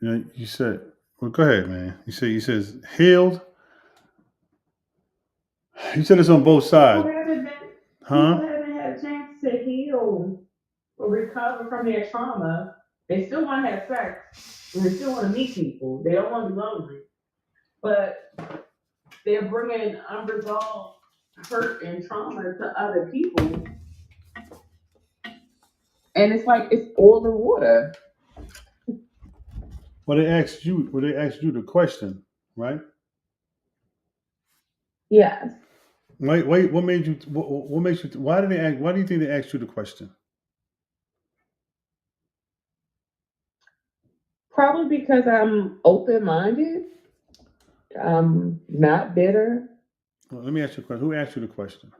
You said, well, go ahead, man. He says healed. You said it's on both People sides, haven't been, huh? people haven't had a chance to heal or recover from their trauma. They still want to have sex and they still want to meet people. They don't want to be lonely, but they're bringing unresolved hurt and trauma to other people, and it's like it's oil and water. Well, they asked you the question, right? Yes, Wait, what made you? What makes you? Why did they ask? Why do you think they asked you the question? probably because I'm open minded. I'm not bitter. Well, let me ask you a question. Who asked you the question?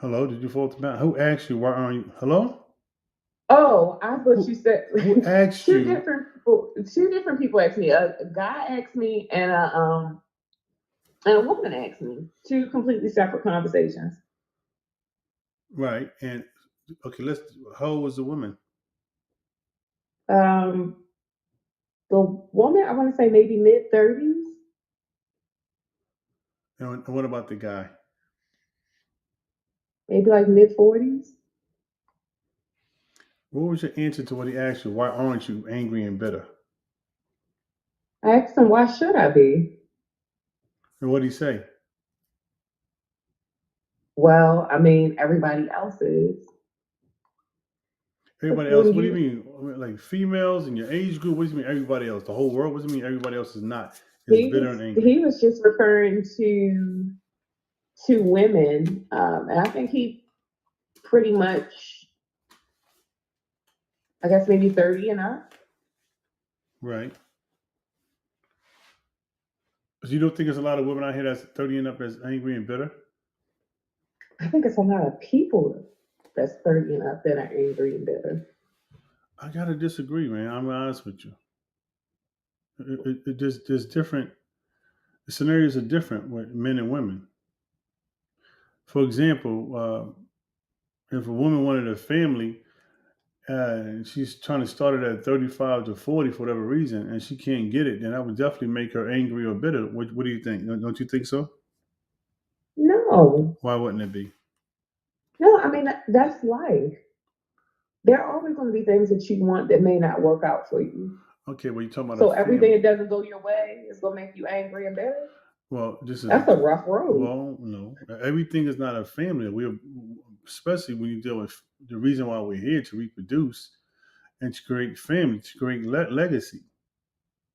Hello, did you fall to that? Who asked you? Why aren't you? Hello? Oh, I thought you Who said who asked two you? different people. Two different people asked me. A guy asked me, and a woman asked me. Two completely separate conversations. Right, and okay, let's. How old was the woman? Um, the woman, I want to say maybe mid 30s, And what about the guy? maybe like mid 40s. What was your answer to what he asked you? Why aren't you angry and bitter? I asked him, why should I be? And what did he say? Well, I mean, everybody else is. Everybody else? When What do you you mean? I mean, like females in your age group? What do you mean? Everybody else? The whole world? What do you mean? Everybody else is not is bitter and angry. he was just referring to women, and I think he pretty much, I guess maybe 30 and up. Right. So you don't think there's a lot of women out here that's 30 and up that's angry and bitter? I think it's a lot of people that's 30 and up that are angry and bitter. I gotta disagree, man. I'm honest with you. There's different. The scenarios are different with men and women. For example, if a woman wanted a family and she's trying to start it at 35 to 40 for whatever reason, and she can't get it, then that would definitely make her angry or bitter. What do you think? Don't you think so? No, Why wouldn't it be? no, I mean, that's life. There are always going to be things that you want that may not work out for you. Okay, well, you're talking about a So everything family. that doesn't go your way is going to make you angry and bitter. Well, this is That's a rough road. well, no, everything is not a family. We're especially when you deal with the reason why we're here to reproduce and to create family, to create legacy.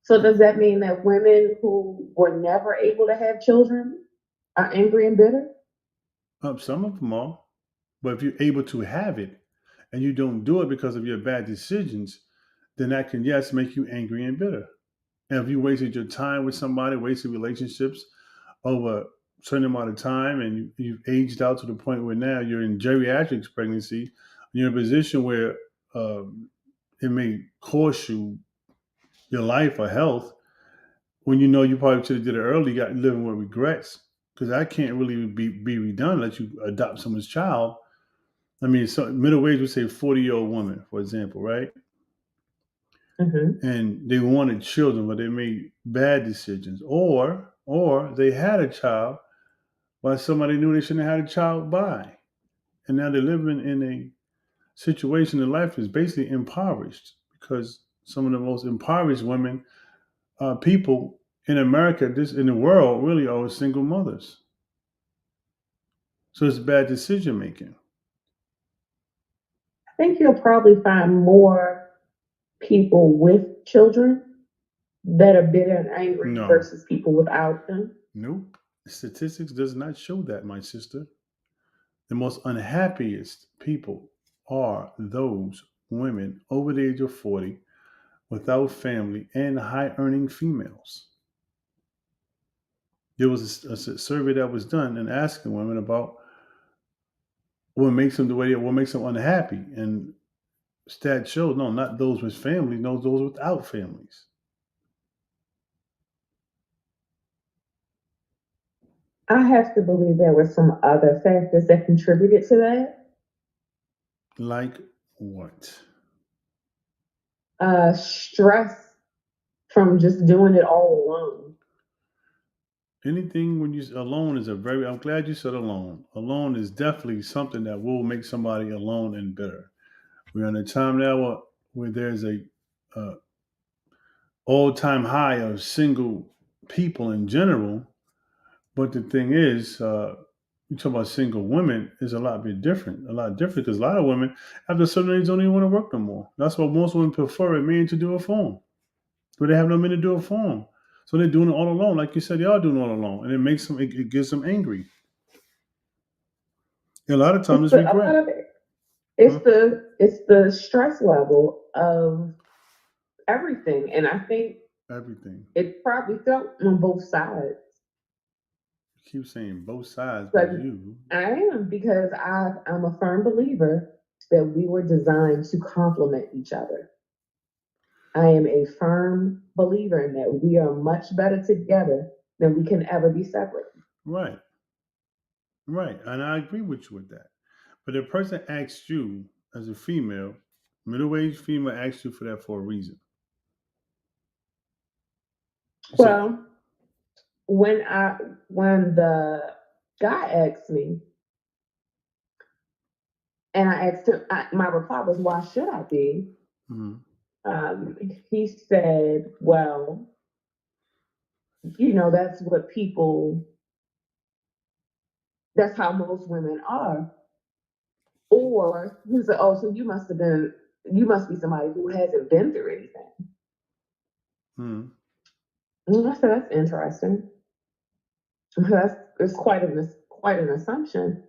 So does that mean that women who were never able to have children are angry and bitter? Some of them are, but if you're able to have it and you don't do it because of your bad decisions, then that can yes make you angry and bitter. And if you wasted your time with somebody, wasted relationships over a certain amount of time, and you've aged out to the point where now you're in geriatrics pregnancy, you're in a position where um, it may cost you your life or health when you know you probably should have did it early, you got living with regrets because that can't really be redone unless you adopt someone's child. I mean, so middle age would say 40-year-old woman, for example, right? Hmm. And they wanted children, but they made bad decisions, or they had a child by somebody knew they shouldn't have had a child by, and now they're living in a situation in life is basically impoverished because some of the most impoverished women people in America, this in the world, really are single mothers. So it's bad decision making. I think you'll probably find more people with children that are bitter and angry No, versus people without them. nope. Statistics does not show that, my sister. The most unhappiest people are those women over the age of 40 without family and high earning females. There was a survey that was done and asking women about what makes them the way they what makes them unhappy. And stats show no, not those with families, no, those without families. I have to believe there were some other factors that contributed to that. Like what? Stress from just doing it all alone. Anything when you alone is a very. I'm glad you said alone. Alone is definitely something that will make somebody alone and bitter. We're in a time now where there's a all-time high of single people in general. But the thing is, you talk about single women is a lot bit different. A lot different because a lot of women after a certain age don't even want to work no more. That's why most women prefer a man to do it for them. But they have no men to do it for them. So they're doing it all alone. Like you said, they are doing it all alone. And it makes them, it gets them angry. And a lot of times it's A lot regret. of it. It's Huh? the stress level of everything, and I think Everything. it probably felt on both sides. You keep saying both sides, but But you. I am because I'm a firm believer that we were designed to complement each other. I am a firm believer in that we are much better together than we can ever be separate. Right. Right. And I agree with you with that. But the person asked you as a female, middle-aged female asked you for that for a reason. You said, Well, when I when the guy asked me, and I asked him, my reply was, "Why should I be?" mhm, He said, "Well, that's what people. That's how most women are." Or he said, "Oh, so you must be somebody who hasn't been through anything." mhm. And I said, "That's interesting. It's quite an assumption."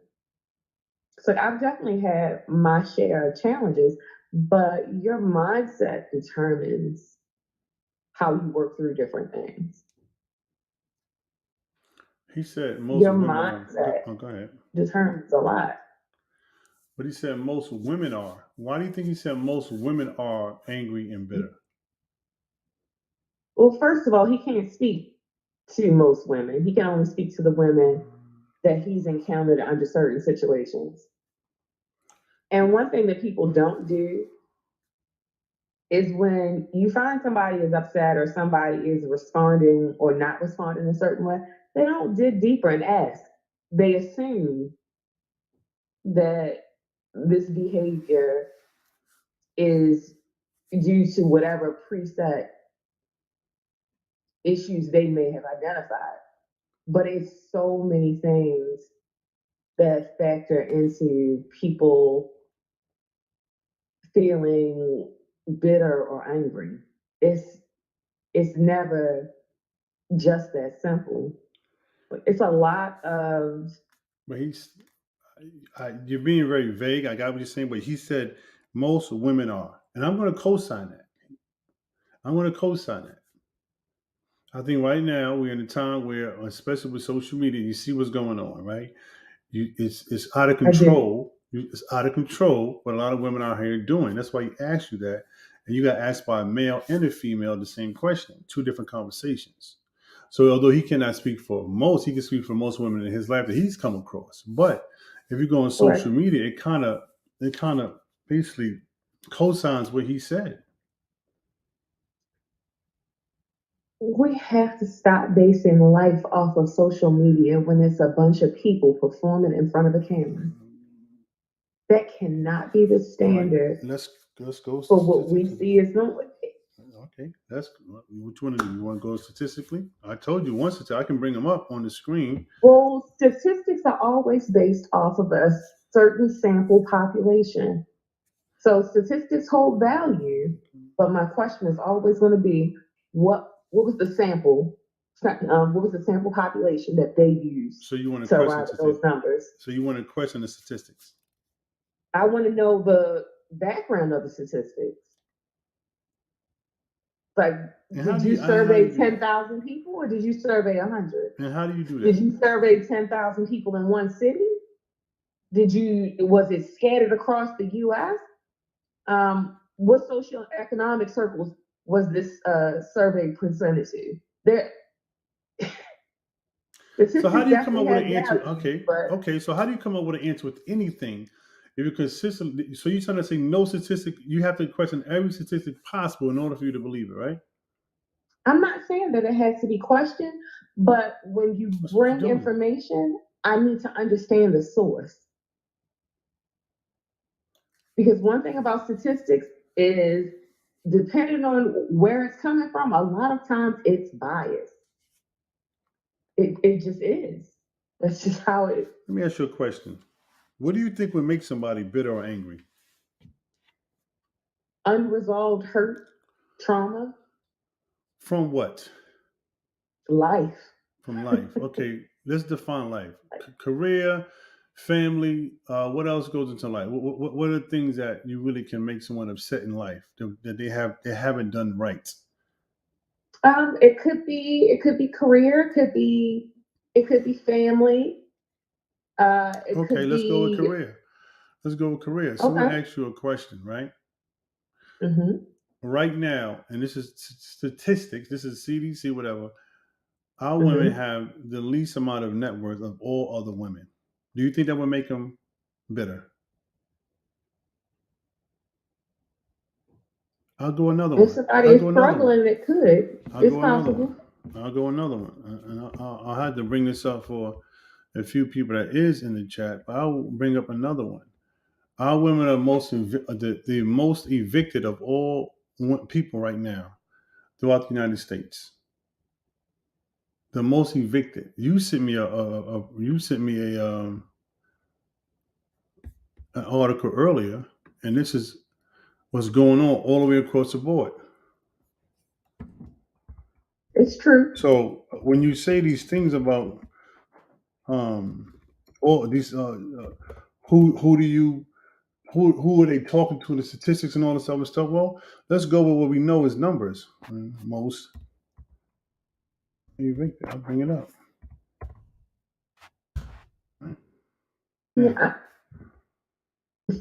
So I've definitely had my share of challenges, but your mindset determines how you work through different things. He said most Your women are. mindset Oh, go ahead. determines a lot. But he said most women are. Why do you think he said most women are angry and bitter? Well, first of all, he can't speak to most women. He can only speak to the women that he's encountered under certain situations. And one thing that people don't do is when you find somebody is upset or somebody is responding or not responding a certain way, they don't dig deeper and ask. They assume that this behavior is due to whatever preset issues they may have identified. But it's so many things that factor into people feeling bitter or angry. It's it's never just that simple. It's a lot of But you're being very vague. I got what you're saying, but he said most women are, and I'm going to co-sign that. I'm going to co-sign that. I think right now we're in a time where, especially with social media, you see what's going on, right? It's out of I do. control. It's out of control what a lot of women out here doing. That's why he asked you that, and you got asked by a male and a female the same question, two different conversations. So although he cannot speak for most, he can speak for most women in his life that he's come across. But if you go on social Correct. media, it kind of basically co-signs what he said. We have to stop basing life off of social media when it's a bunch of people performing in front of a camera. That cannot be the All right, standard let's go for what we statistically. see as normal. Okay, that's what you want to do. You want to go statistically? I told you once I can bring them up on the screen. Well, statistics are always based off of a certain sample population. So statistics hold value, but my question is always going to be, what was the sample? What was the sample population that they used So you want to to question arrive at those numbers? So you want to question the statistics. I want to know the background of the statistics. Like, And did you how do you survey do that? 10,000 people or did you survey 100? And how do you do Did that? you survey 10,000 people in one city? Was it scattered across the US? What socioeconomic circles was this survey presented to? There, So how statistics do you come definitely up with has an answer? value, Okay, but okay. So how do you come up with an answer with anything If you're consistent, so you're trying to say no statistic, you have to question every statistic possible in order for you to believe it, right? I'm not saying that it has to be questioned, but when you That's what you're bring doing. information, I need to understand the source. Because one thing about statistics is, depending on where it's coming from, a lot of times it's biased. It just is. That's just how it is. Let me ask you a question. What do you think would make somebody bitter or angry? Unresolved hurt, trauma, From what? life. From life. Okay, let's define life. Career, family. What else goes into life? What are the things that you really can make someone upset in life that they haven't done right? It could be career, it could be family, it Okay, could let's go with be career. Let's go with career. Someone okay. asks you a question, right? Hmm. Right now, and this is statistics. This is CDC, whatever. Our women Hmm. have the least amount of net worth of all other women. Do you think that would make them bitter? I'll go another If one. somebody I'll is go another one. struggling, it could. I'll It's go another one. possible. I'll go another one. And I'll have to bring this up for a few people that is in the chat, but I'll bring up another one. Our women are the most evicted of all people right now throughout the United States. The most evicted. You sent me an article earlier, and this is what's going on all the way across the board. It's true. So when you say these things about all these who do you who are they talking to, the statistics and all this other stuff? Well, let's go with what we know is numbers. Most evicted. I'll bring it up. Yeah. Yeah.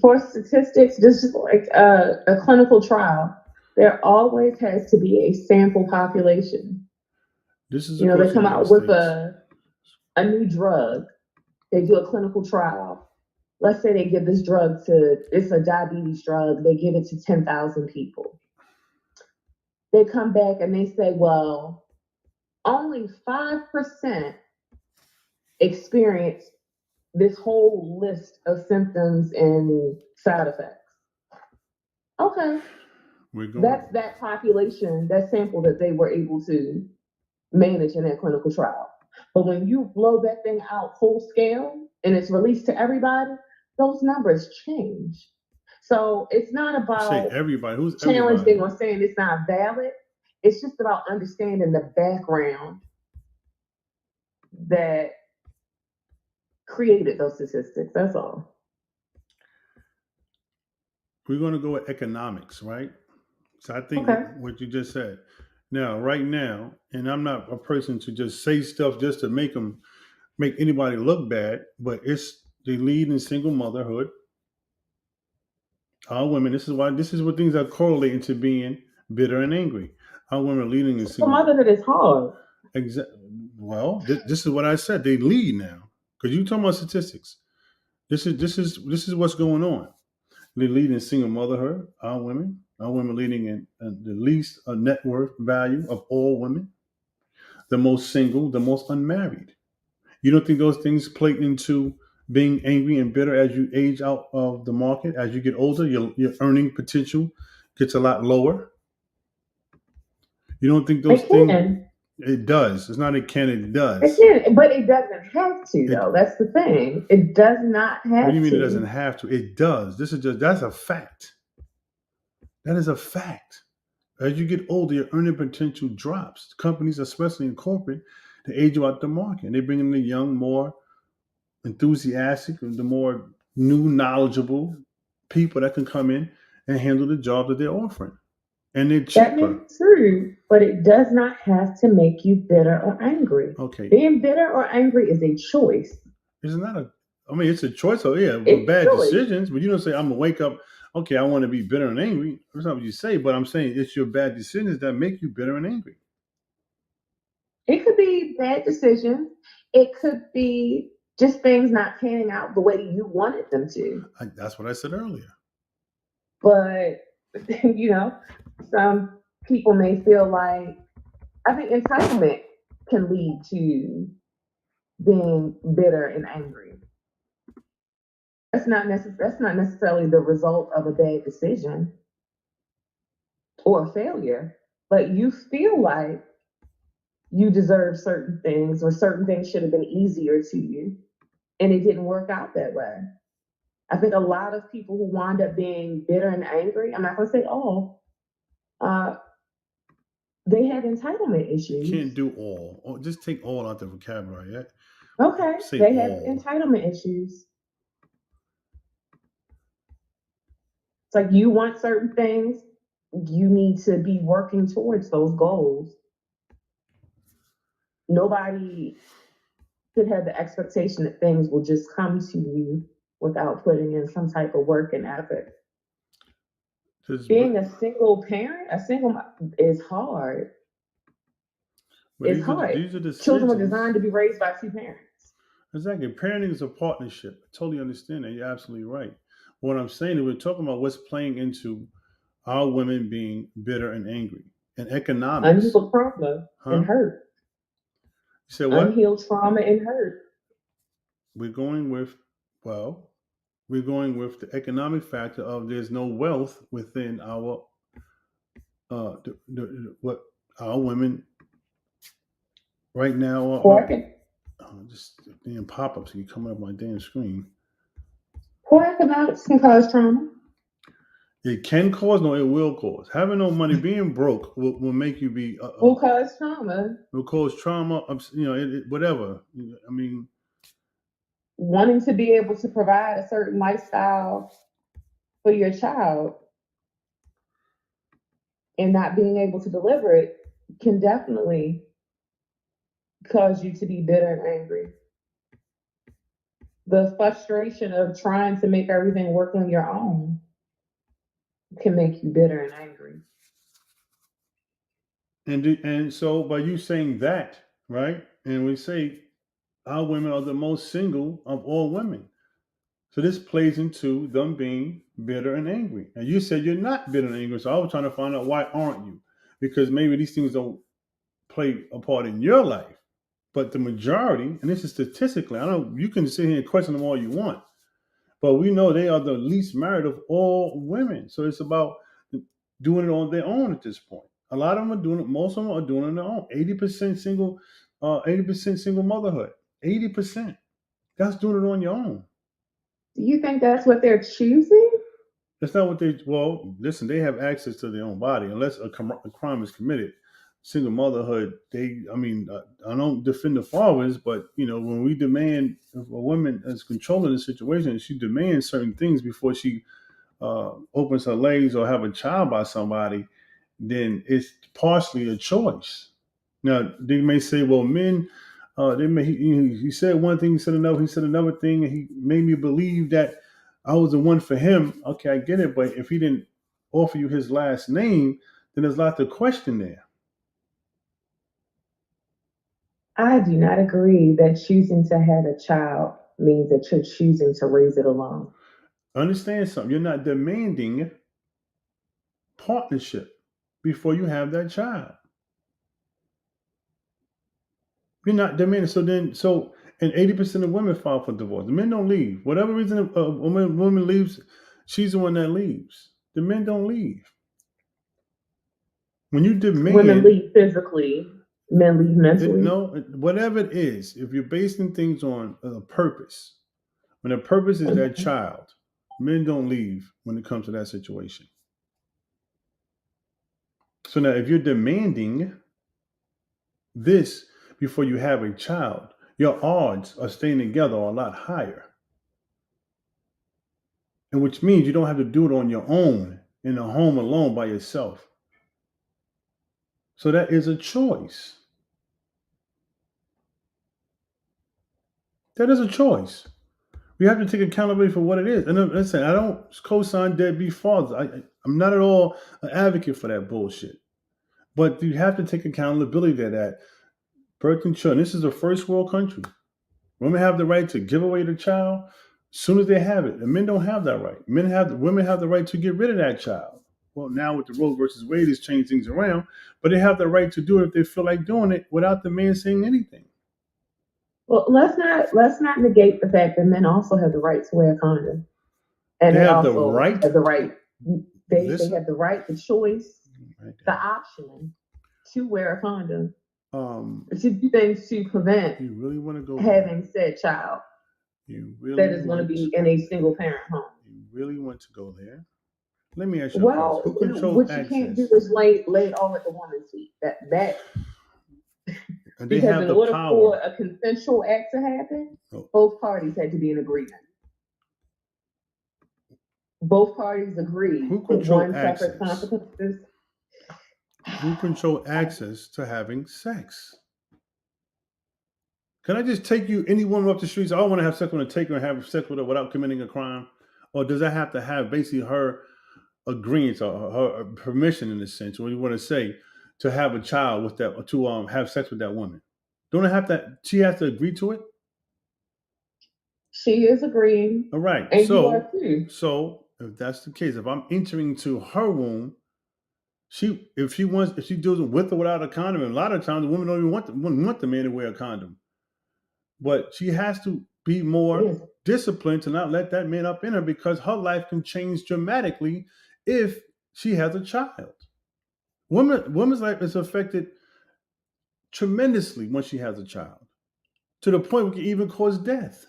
For statistics, this is like a clinical trial. There always has to be a sample population. This is You know, across they the come United out with States. a new drug. They do a clinical trial. Let's say they give this drug it's a diabetes drug. They give it to 10,000 people. They come back and they say, well, only 5% experience this whole list of symptoms and side effects. Okay. We're going. That's that population, that sample that they were able to manage in that clinical trial. But when you blow that thing out full scale and it's released to everybody, those numbers change. So it's not You say about everybody. Who's challenging everybody? or saying it's not valid. It's just about understanding the background that created those statistics. That's all. We're going to go with economics, right? So I think Okay. what you just said. Now, right now, and I'm not a person to just say stuff just to make anybody look bad, but it's the lead in single motherhood. Our women. This is what things are correlating to being bitter and angry. Our women are leading in For single. motherhood is hard. Well, this is what I said. They lead now because you talking about statistics. This is what's going on. They lead in single motherhood. Our women leading in the least net worth value of all women, the most single, the most unmarried. You don't think those things play into being angry and bitter as you age out of the market? As you get older, your earning potential gets a lot lower. You don't think those It things? can. It does. It's not it can. It It does. can, but it doesn't have to, It. though. That's the thing. It does not What do you have mean it doesn't to. have to? It does. That's a fact. That is a fact. As you get older, your earning potential drops. Companies, especially in corporate, they age you out the market. And they bring in the young, more enthusiastic, the more new, knowledgeable people that can come in and handle the job that they're offering. And they're That may cheaper. be true, but it does not have to make you bitter or angry. Okay. Being bitter or angry is a choice. It's not it's a choice. Oh, yeah, It's bad a choice. decisions, but you don't say, I'm going to wake up, okay, I want to be bitter and angry. That's not what you say, but I'm saying it's your bad decisions that make you bitter and angry. It could be bad decisions. It could be just things not panning out the way you wanted them to. That's what I said earlier. But some people may feel like, I think entitlement can lead to being bitter and angry. That's not necessarily the result of a bad decision or a failure, but you feel like you deserve certain things, or certain things should have been easier to you, and it didn't work out that way. I think a lot of people who wind up being bitter and angry, I'm not going to say all, they have entitlement issues. You can't do all. Just take all out the vocabulary. Yeah? Okay, Say they have all. entitlement issues. It's like you want certain things, you need to be working towards those goals. Nobody should have the expectation that things will just come to you without putting in some type of work and effort. Being a single parent, is hard. It's hard. These are decisions. Children were designed to be raised by two parents. Exactly. Parenting is a partnership. I totally understand that. You're absolutely right. What I'm saying is we're talking about what's playing into our women being bitter and angry and economics. Unhealed trauma and hurt. You said what? Unhealed trauma and hurt. We're going with the economic factor of there's no wealth within our what our women right now just being pop-ups keep coming up my damn screen. Poor economics can cause trauma. It can cause, no, it will cause. Having no money, being broke will make you be. Will cause trauma. Will cause trauma. Whatever. I mean, wanting to be able to provide a certain lifestyle for your child and not being able to deliver it can definitely cause you to be bitter and angry. The frustration of trying to make everything work on your own can make you bitter and angry. And so by you saying that, right? And we say our women are the most single of all women. So this plays into them being bitter and angry. And you said you're not bitter and angry. So I was trying to find out, why aren't you? Because maybe these things don't play a part in your life. But the majority, and this is statistically, you can sit here and question them all you want, but we know they are the least married of all women. So it's about doing it on their own at this point. A lot of them are doing it. Most of them are doing it on their own. 80% single, 80% single motherhood. 80%. That's doing it on your own. Do you think that's what they're choosing? That's not what listen, they have access to their own body unless a crime is committed. Single motherhood, I don't defend the fathers, but when we demand, if a woman is controlling the situation, she demands certain things before she opens her legs or have a child by somebody, then it's partially a choice. Now they may say, well, men, he said one thing, he said another thing, and he made me believe that I was the one for him. Okay, I get it, but if he didn't offer you his last name, then there's lots of question there. I do not agree that choosing to have a child means that you're choosing to raise it alone. Understand something. You're not demanding partnership before you have that child. You're not demanding. And 80% of women file for divorce. The men don't leave. Whatever reason a woman leaves, she's the one that leaves. The men don't leave. When you demand, women leave physically. Men leave mentally. No, whatever it is, if you're basing things on a purpose, when the purpose is that child, men don't leave when it comes to that situation. So now, if you're demanding this before you have a child, your odds of staying together are a lot higher. And which means you don't have to do it on your own, in a home alone by yourself. So that is a choice. That is a choice. We have to take accountability for what it is. And listen, I don't co-sign deadbeat fathers. I'm not at all an advocate for that bullshit. But you have to take accountability to that. Birth and children. This is a first world country. Women have the right to give away the child as soon as they have it. And men don't have that right. Women have the right to get rid of that child. Well, now with the Roe versus Wade, it's changed things around, but they have the right to do it if they feel like doing it without the man saying anything. Well, let's not negate the fact that men also have the right to wear a condom, and They they have the also right. have the right. They Listen. have the right, the choice, Right the there. option to wear a condom. Um, To do things to prevent you really want to go having said child You really that is going to be in a single parent home. You really want to go there? Let me ask you Well, a question. Who controls what access? you can't do is lay it all at the woman's feet. That And they because have in the order power. for a consensual act to happen, both parties had to be in agreement. Both parties agree. Who But control one access? separate consequences. Who control access to having sex? Can I just take you, any woman off the streets? I want to have sex with her, take her and have sex with her without committing a crime, or does I have to have basically her agreement or her permission, in a sense, what you want to say, to have a child with that, or to have sex with that woman? Don't I have to? She has to agree to it. She is agreeing. All right. And you are too. So if that's the case, if I'm entering into her womb, if she does it with or without a condom, and a lot of times the women don't even want the man to wear a condom. But she has to be more disciplined to not let that man up in her, because her life can change dramatically if she has a child. Woman's life is affected tremendously when she has a child, to the point where it can even cause death.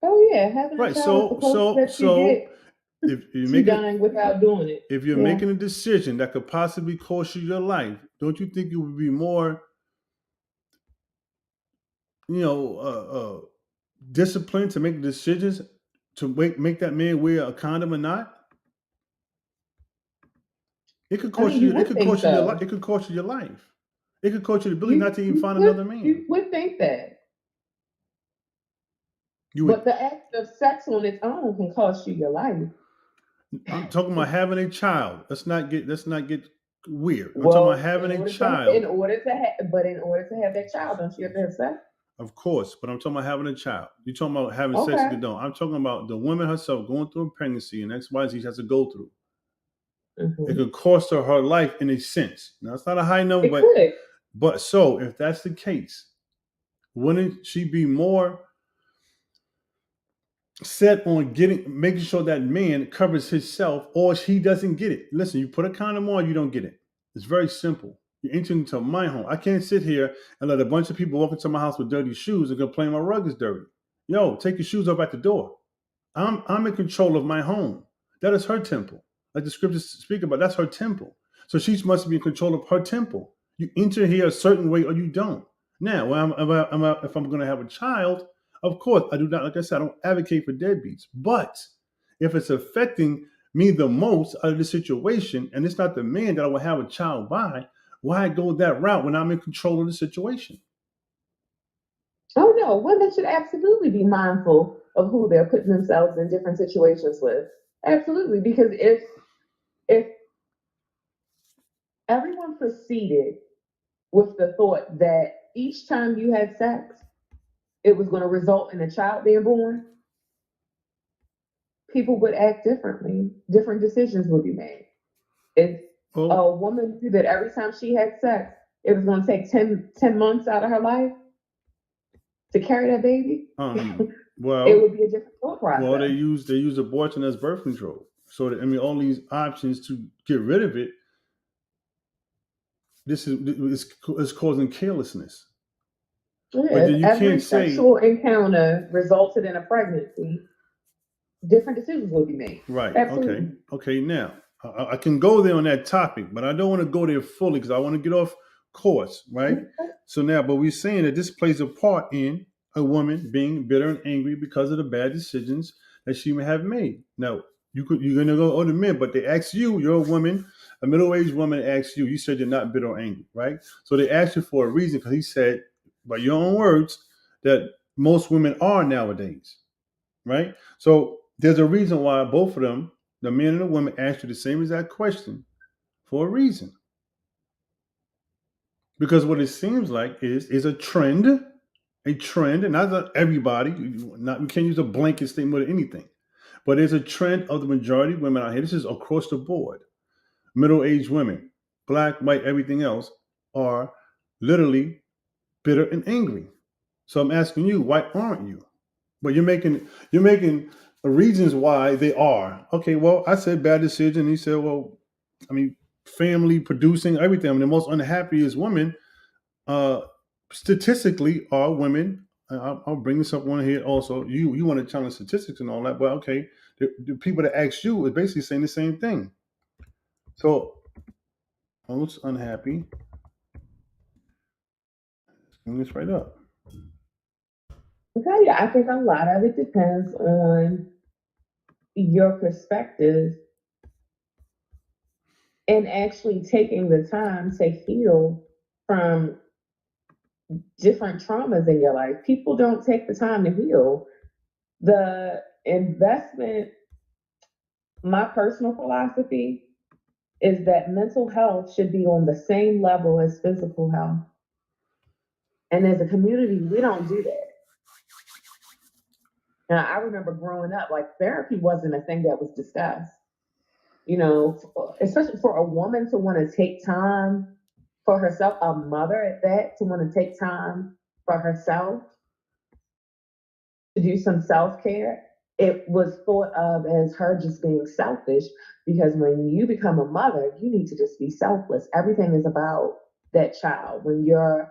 Oh yeah, having right. a child If you're she dying without doing it. If you're making a decision that could possibly cost you your life, don't you think it would be more, disciplined to make decisions to make that man wear a condom or not? It could cost you. It could cost you your life. It could cost you your life. It could cost you the ability not to even find another man. You would think that. But the act of sex on its own can cost you your life. I'm talking about having a child. Let's not get weird. I'm talking about having a child. In order to have that child, don't you have to have sex? Of course, but I'm talking about having a child. You're talking about having sex with the dog. I'm talking about the woman herself going through a pregnancy and XYZ she has to go through. Mm-hmm. It could cost her life in a sense. Now, it's not a high number, but so if that's the case, wouldn't she be more set on making sure that man covers himself, or he doesn't get it? Listen, you put a condom on, you don't get it. It's very simple. You're entering into my home. I can't sit here and let a bunch of people walk into my house with dirty shoes and complain my rug is dirty. Yo, take your shoes off at the door. I'm in control of my home. That is her temple. Like the scriptures speak about, that's her temple. So she must be in control of her temple. You enter here a certain way or you don't. Now, if I'm going to have a child, of course, I do not, like I said, I don't advocate for deadbeats. But if it's affecting me the most out of the situation, and it's not the man that I will have a child by, why go that route when I'm in control of the situation? Oh no, women should absolutely be mindful of who they're putting themselves in different situations with. Absolutely, because if everyone proceeded with the thought that each time you had sex, it was going to result in a child being born, people would act differently. Different decisions would be made. If a woman knew that every time she had sex, it was going to take 10 months out of her life to carry that baby, well, it would be a different thought process. Well, they use abortion as birth control. So all these options to get rid of it. This is causing carelessness. Yeah, but then you every can't sexual encounter resulted in a pregnancy. Different decisions will be made. Right. Absolutely. Okay. Now I can go there on that topic, but I don't want to go there fully because I want to get off course. Right. Mm-hmm. So now, but we're saying that this plays a part in a woman being bitter and angry because of the bad decisions that she may have made. Now, you're going to go to men, but they ask you, you're a woman, a middle-aged woman asks you said you're not bitter or angry, right? So they asked you for a reason because he said, by your own words, that most women are nowadays, right? So there's a reason why both of them, the man and the woman, asked you the same exact question for a reason. Because what it seems like is a trend a trend, and not everybody. We can't use a blanket statement of anything, but there's a trend of the majority of women out here. This is across the board. Middle-aged women, black, white, everything else, are literally bitter and angry. So I'm asking you, why aren't you? But you're making reasons why they are. Okay, well, I said bad decision. He said, well, I mean, family producing everything. I mean, the most unhappiest women, uh, statistically, are women. I'll bring this up on here also. You want to challenge statistics and all that, but okay, the people that ask you is basically saying the same thing. So most unhappy. Bring this right up. Okay, yeah, I think a lot of it depends on your perspective and actually taking the time to heal from different traumas in your life. People don't take the time to heal. The investment, my personal philosophy is that mental health should be on the same level as physical health. And as a community, we don't do that. Now, I remember growing up, like therapy wasn't a thing that was discussed. You know, especially for a woman to want to take time for herself, a mother at that, to want to take time for herself to do some self care, it was thought of as her just being selfish because when you become a mother, you need to just be selfless. Everything is about that child. When you're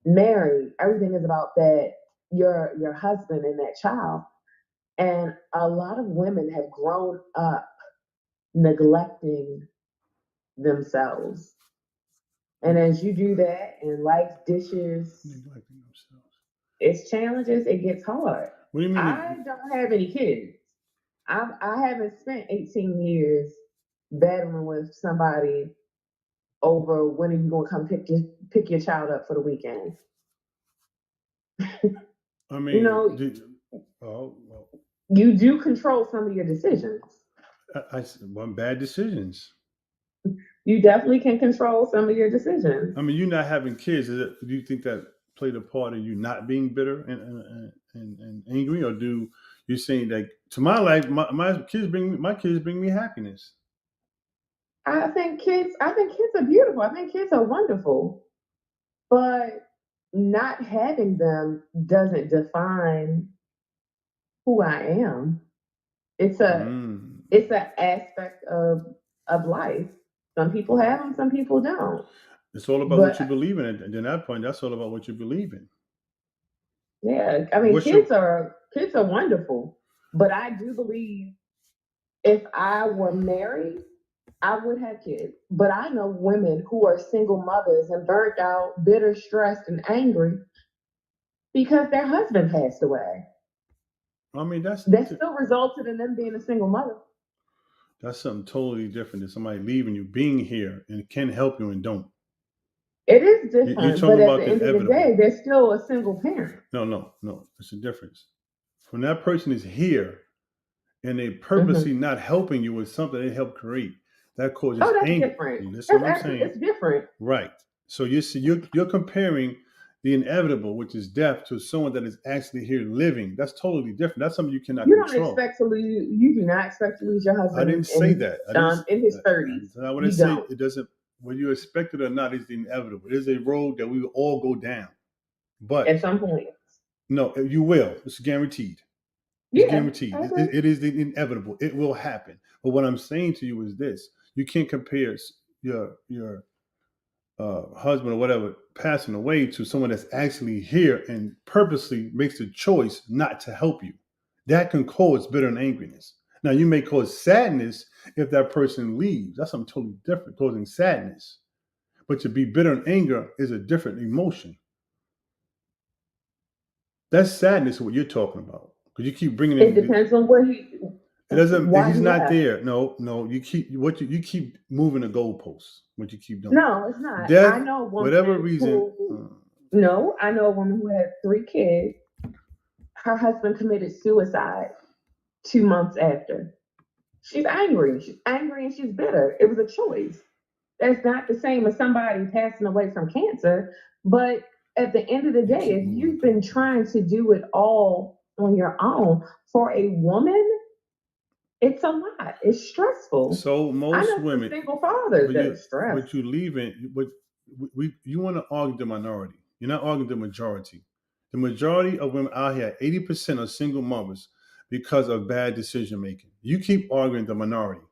married, everything is about that your husband and that child. And a lot of women have grown up neglecting themselves. And as you do that and life dishes Neglecting themselves. its challenges, it gets hard. What do you mean? I don't have any kids. I haven't spent 18 years battling with somebody over when are you gonna come pick your child up for the weekend. I mean, You know, well, you do control some of your decisions. one bad decisions. You definitely can control some of your decisions. I mean, you not having kids. Do you think that played a part in you not being bitter and angry, or do you saying that to my life, my kids bring me happiness? I think kids are beautiful. I think kids are wonderful. But not having them doesn't define who I am. It's a Mm. it's an aspect of life. Some people have them, some people don't. It's all about what you But believe in, and at that point, that's all about what you believe in. yeah, I mean, What's your kids are wonderful. But I do believe if I were married, I would have kids. But I know women who are single mothers and burnt out, bitter, stressed, and angry because their husband passed away. I mean, That still resulted in them being a single mother. that's something totally different than somebody leaving you, being here, and can help you and don't. It is You're different, but talking at about the the end of the inevitable. day, they're still a single parent. No, no, no. It's a difference. When that person is here and they Hmm. purposely not helping you with something they helped create, that Oh, causes that's anger. different. You listen That's to what I'm actually saying? it's different. Right. So you're comparing the inevitable, which is death, to someone that is actually here living. That's totally different. That's something you cannot You don't control. expect to lose. You do not expect to lose your I husband didn't say that. in his thirties. That's not what I You say. don't. It doesn't. Whether you expect it or not is the inevitable. It is a road that we will all go down. At But some point. no, you will. It's guaranteed. It's Yeah, guaranteed. I agree. It is the inevitable. It will happen. But what I'm saying to you is this: you can't compare your husband or whatever passing away to someone that's actually here and purposely makes the choice not to help you. That can cause bitter and angriness. Now, you may cause sadness if that person leaves. That's something totally different, causing sadness. But to be bitter and anger is a different emotion. That's sadness, what you're talking about. Because you keep bringing It in. depends on It doesn't. why He's he not left. there. No, no. You keep moving the goalposts. What you keep doing. No, it's not. I Death, know a whatever woman reason. who no, I know a woman who had 3 kids. Her husband committed suicide 2 months after. She's angry. She's angry and she's bitter. It was a choice. That's not the same as somebody passing away from cancer, but at the end of the day, if you've been trying to do it all on your own, for a woman, it's a lot. It's stressful. So I most know some women, single fathers but that you are stressed. but you leaving, but you want to argue the minority. You're not arguing the majority. The majority of women out here, 80% are single mothers because of bad decision making. You keep arguing the minority.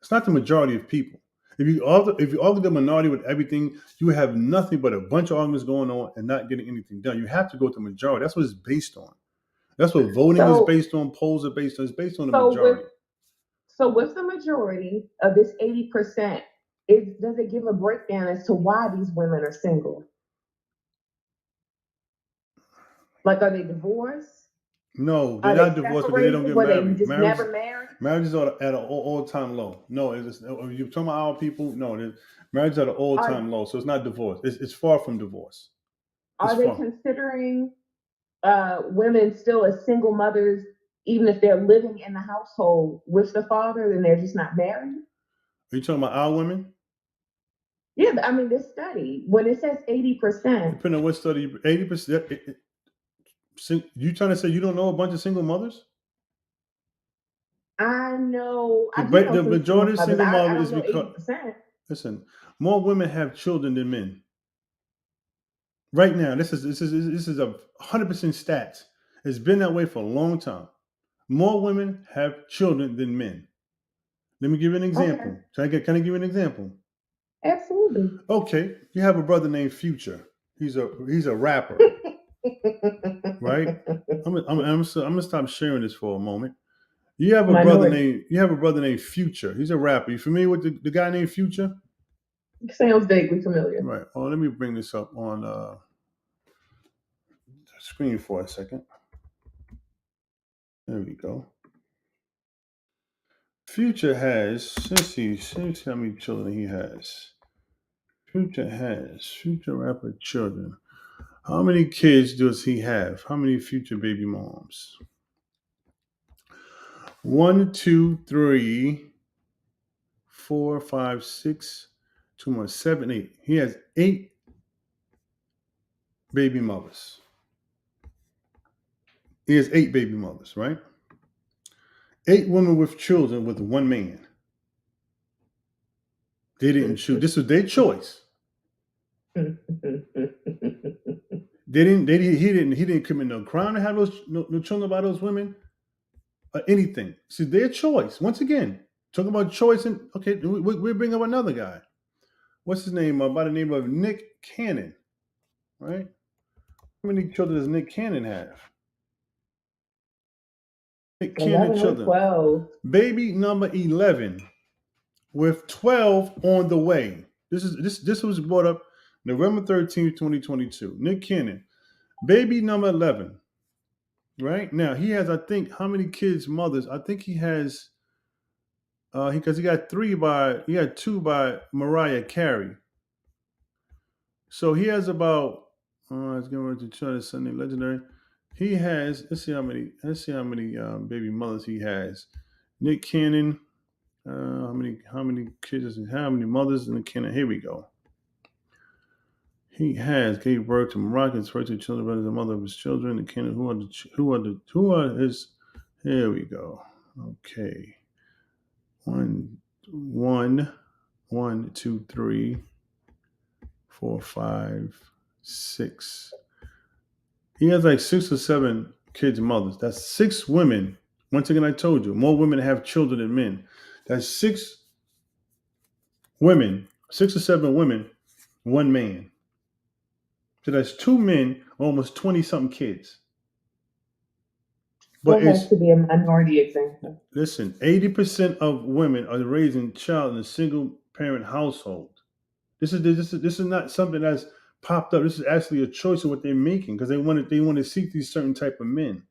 It's not the majority of people. If you argue the minority with everything, you have nothing but a bunch of arguments going on and not getting anything done. You have to go to the majority. That's what it's based on. That's what voting is So, based on. Polls are based on. It's based on the so with majority. so with the majority of this 80%, does it give a breakdown as to why these women are single? Like, are they divorced? No, they're Are they not divorced because they don't separated? get Were they married. just never married? Marriages are at an all-time low. No, you're talking about our people. No, marriages are at an Are all-time low. So it's not divorce. It's far from divorce. It's are they far. considering women still as single mothers, even if they're living in the household with the father, then they're just not married? Are you talking about our women? Yeah, I mean, this study, when it says 80%, Depending on what study, 80%. You trying to say you don't know a bunch of single mothers? I do But know the some single majority of mothers. single I mothers don't is know because 80%. listen, more women have children than men. Right now, this is 100% stats. It's been that way for a long time. More women have children than men. Let me give you an example. Okay, Can I give you an example? absolutely. Okay, you have a brother named Future. He's a rapper, right? I'm gonna stop sharing this for a moment. Minority. You have a brother named Future. He's a rapper. You familiar with the guy named Future? Sounds vaguely familiar. Right. Oh, let me bring this up on the screen for a second. There we go. Future has, let's see how many children he has. Future rapper children. How many kids does he have? How many future baby moms? 1, 2, 3, 4, 5, 6, 2 more, 7, 8. He has 8 baby mothers. He has 8 baby mothers, right? 8 women with children with 1 man. They didn't choose. This was their choice. He didn't commit no crime to have no children by those women or anything. See, their choice. Once again, talking about choice, and okay, we bring up another guy. What's his name? By the name of Nick Cannon, right? How many children does Nick Cannon have? Nick Cannon 11 or children. 12. Baby number 11 with 12 on the way. This was brought up November 13th, 2022. Nick Cannon, baby number 11. Right now, he has, I think, how many kids' mothers? I think he has, because he got 2 by Mariah Carey. So he has about, it's going to try to Sunday Legendary. He has, let's see how many baby mothers he has. Nick Cannon, how many kids does he have? How many mothers in Nick Cannon? Here we go. He gave birth to Mariah, his first 2 children, brother, the mother of his children. Nick Cannon, who are his? Here we go. Okay. 1, 2, 3, 4, 5, 6. He has like 6 or 7 kids' mothers. That's 6 women. Once again, I told you, more women have children than men. That's 6 women, 6 or 7 women, 1 man. So that's 2 men, almost 20-something kids. But That has to be a minority example. Listen, 80% of women are raising a child in a single parent household. This is not something that's popped up. This is actually a choice of what they're making because they want to seek these certain type of men.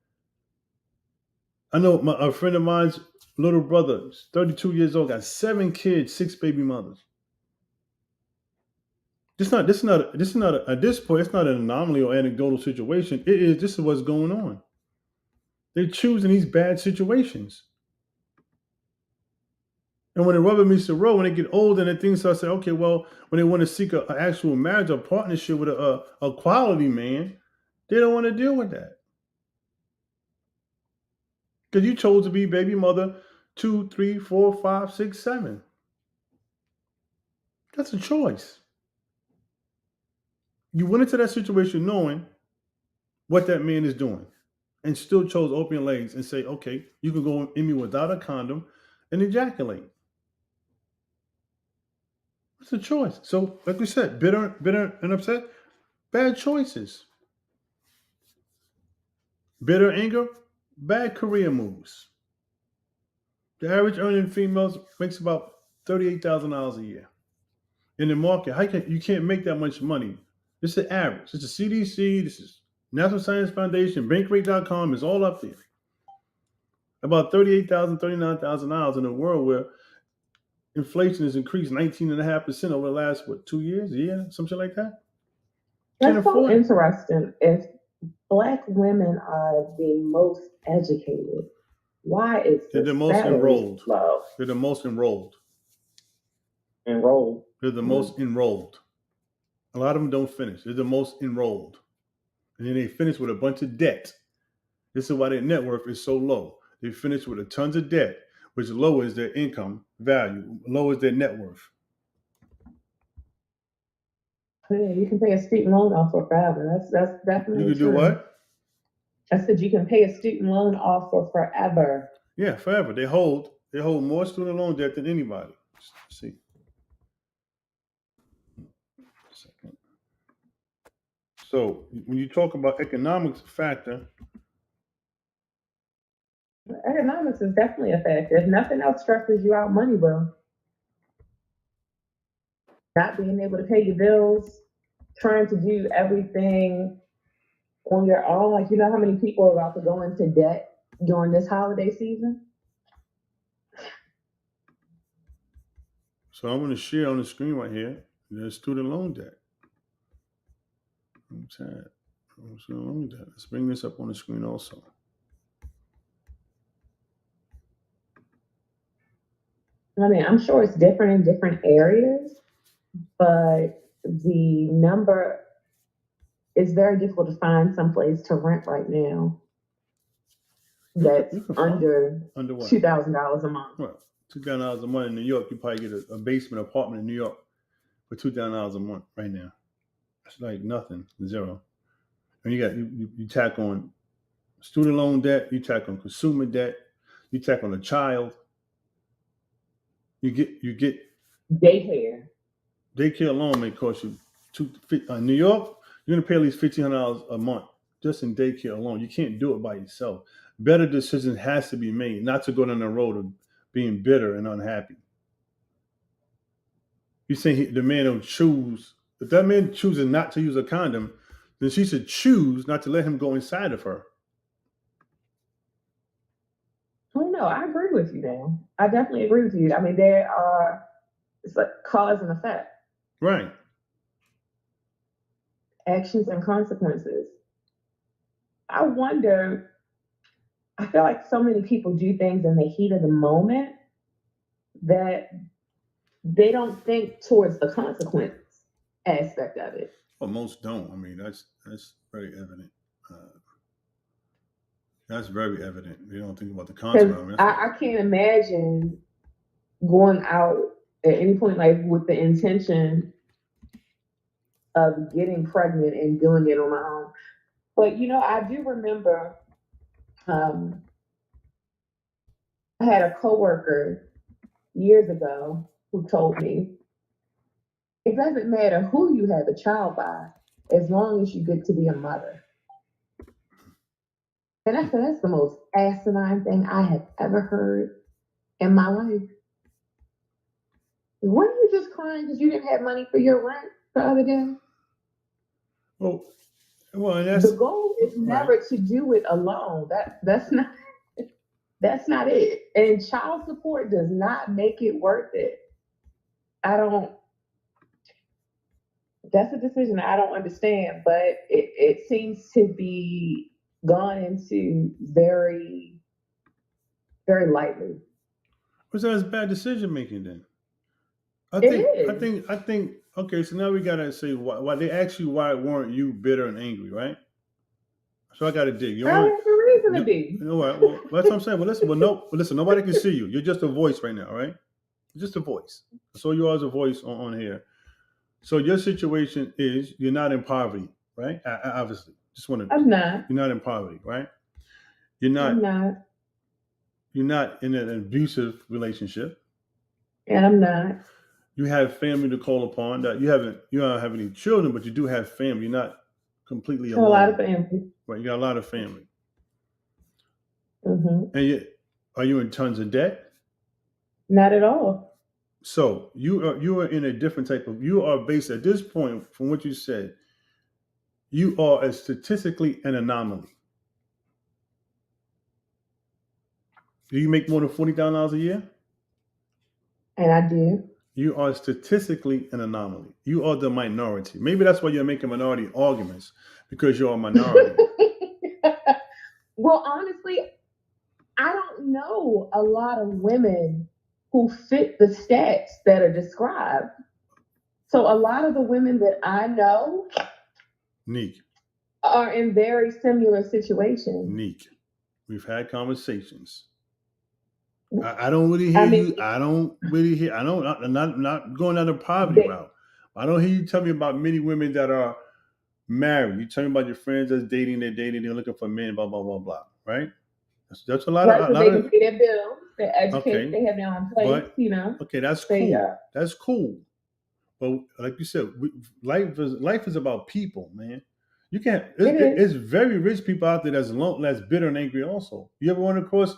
I know a friend of mine's little brother, 32 years old, got 7 kids, 6 baby mothers. This is not at this point. It's not an anomaly or anecdotal situation. This is what's going on. They're choosing these bad situations. And when the rubber meets the road, when they get older and things start saying, okay, well, when they want to seek an actual marriage or partnership with a quality man, they don't want to deal with that. Because you chose to be baby mother 2, 3, 4, 5, 6, 7. That's a choice. You went into that situation knowing what that man is doing and still chose to open your legs and say, okay, you can go in me without a condom and ejaculate. It's a choice. So, like we said, bitter and upset, bad choices. Bitter anger, bad career moves. The average earning females makes about $38,000 a year. In the market, you can't make that much money. This is the average. This is CDC, this is National Science Foundation, Bankrate.com is all up there. About $38,000, $39,000 in a world where inflation has increased 19.5% over the last, 2 years, a year, something like that. Can't That's so afford it. interesting. If Black women are the most educated, why is They're the the most salary enrolled. low? They're the most enrolled. Enrolled. They're the most enrolled. A lot of them don't finish. They're the most enrolled. And then they finish with a bunch of debt. This is why their net worth is so low. They finish with a tons of debt, which lowers their income value, lowers their net worth. Yeah, you can pay a student loan off for forever. That's definitely You can true. do what? I said you can pay a student loan off for forever. Yeah, forever. They hold more student loan debt than anybody. Let's see. Second. So when you talk about economics factor, Economics is definitely a factor. If nothing else stresses you out, money will. Not being able to pay your bills, trying to do everything on your own. Like, you know how many people are about to go into debt during this holiday season? so I'm going to share on the screen right here. There's student loan debt. Student loan debt. Let's bring this up on the screen also. I mean, I'm sure it's different in different areas, but the number is very difficult to find someplace to rent right now that's You can find under what? $2,000 a month. Well, $2,000 a month in New York. You probably get a basement apartment in New York for $2,000 a month right now. It's like nothing, zero. And you tack on student loan debt, you tack on consumer debt, you tack on a child. You get Daycare. daycare alone may cost you New York. You're gonna pay at least $1,500 a month just in daycare alone. You can't do it by yourself. Better decision has to be made, not to go down the road of being bitter and unhappy. You say the man will choose. If that man chooses not to use a condom, then she should choose not to let him go inside of her. Oh no, I agree with you now. I definitely agree with you. I mean, it's like cause and effect, Right. actions and consequences. I wonder, I feel like so many people do things in the heat of the moment that they don't think towards the consequence aspect of it. Well, most don't. I mean, that's very evident. That's very evident. They don't think about the Because consequence. I can't imagine going out at any point like with the intention of getting pregnant and doing it on my own. But you know, I do remember I had a coworker years ago who told me it doesn't matter who you have a child by, as long as you get to be a mother. And I said, that's the most asinine thing I have ever heard in my life. Weren't you just crying because you didn't have money for your rent the other day? Well, and that's The goal is never to do it alone. That's not it. And child support does not make it worth it. That's a decision I don't understand, but it seems to be gone into very, very lightly. What's that as bad decision making then? It is. I think. Okay, so now we gotta say why they ask you why weren't you bitter and angry, right? So I gotta dig. You I want have a reason to you, be. you know what? Well, that's what I'm saying. Well, listen. Well, no. But listen. Nobody can see you. You're just a voice right now, right? You're just a voice. So you are as a voice on here. So your situation is you're not in poverty, right? Obviously, just want to. I'm not. You're not in poverty, right? You're I'm not. not. You're not in an abusive relationship. And I'm not. You have family to call upon. That you don't have any children, but you do have family. You're not completely A lot of alone, family. right? You got a lot of family, Hmm. and yet, are you in tons of debt? Not at all. So you are in a different type of. You are based at this point, from what you said, you are statistically an anomaly. Do you make more than $40,000 a year? And I do. You are statistically an anomaly. You are the minority. Maybe that's why you're making minority arguments because you're a minority. Well, honestly, I don't know a lot of women who fit the stats that are described. So a lot of the women that I know Neek, are in very similar situations. Neek. We've had conversations. I don't really hear I mean, you. I don't really hear. I don't. I'm not going down the poverty route. I don't hear you tell me about many women that are married. You tell me about your friends that's dating. They're dating. They're looking for men. Blah blah blah blah. Right? That's a lot of. right, A because lot they can of. pay their bills, they educate, Okay, they have their own place, but you know. okay, that's They cool. That's cool. But like you said, life is about people, man. You can't. it is. It's very rich people out there that's bitter and angry. Also, you ever run across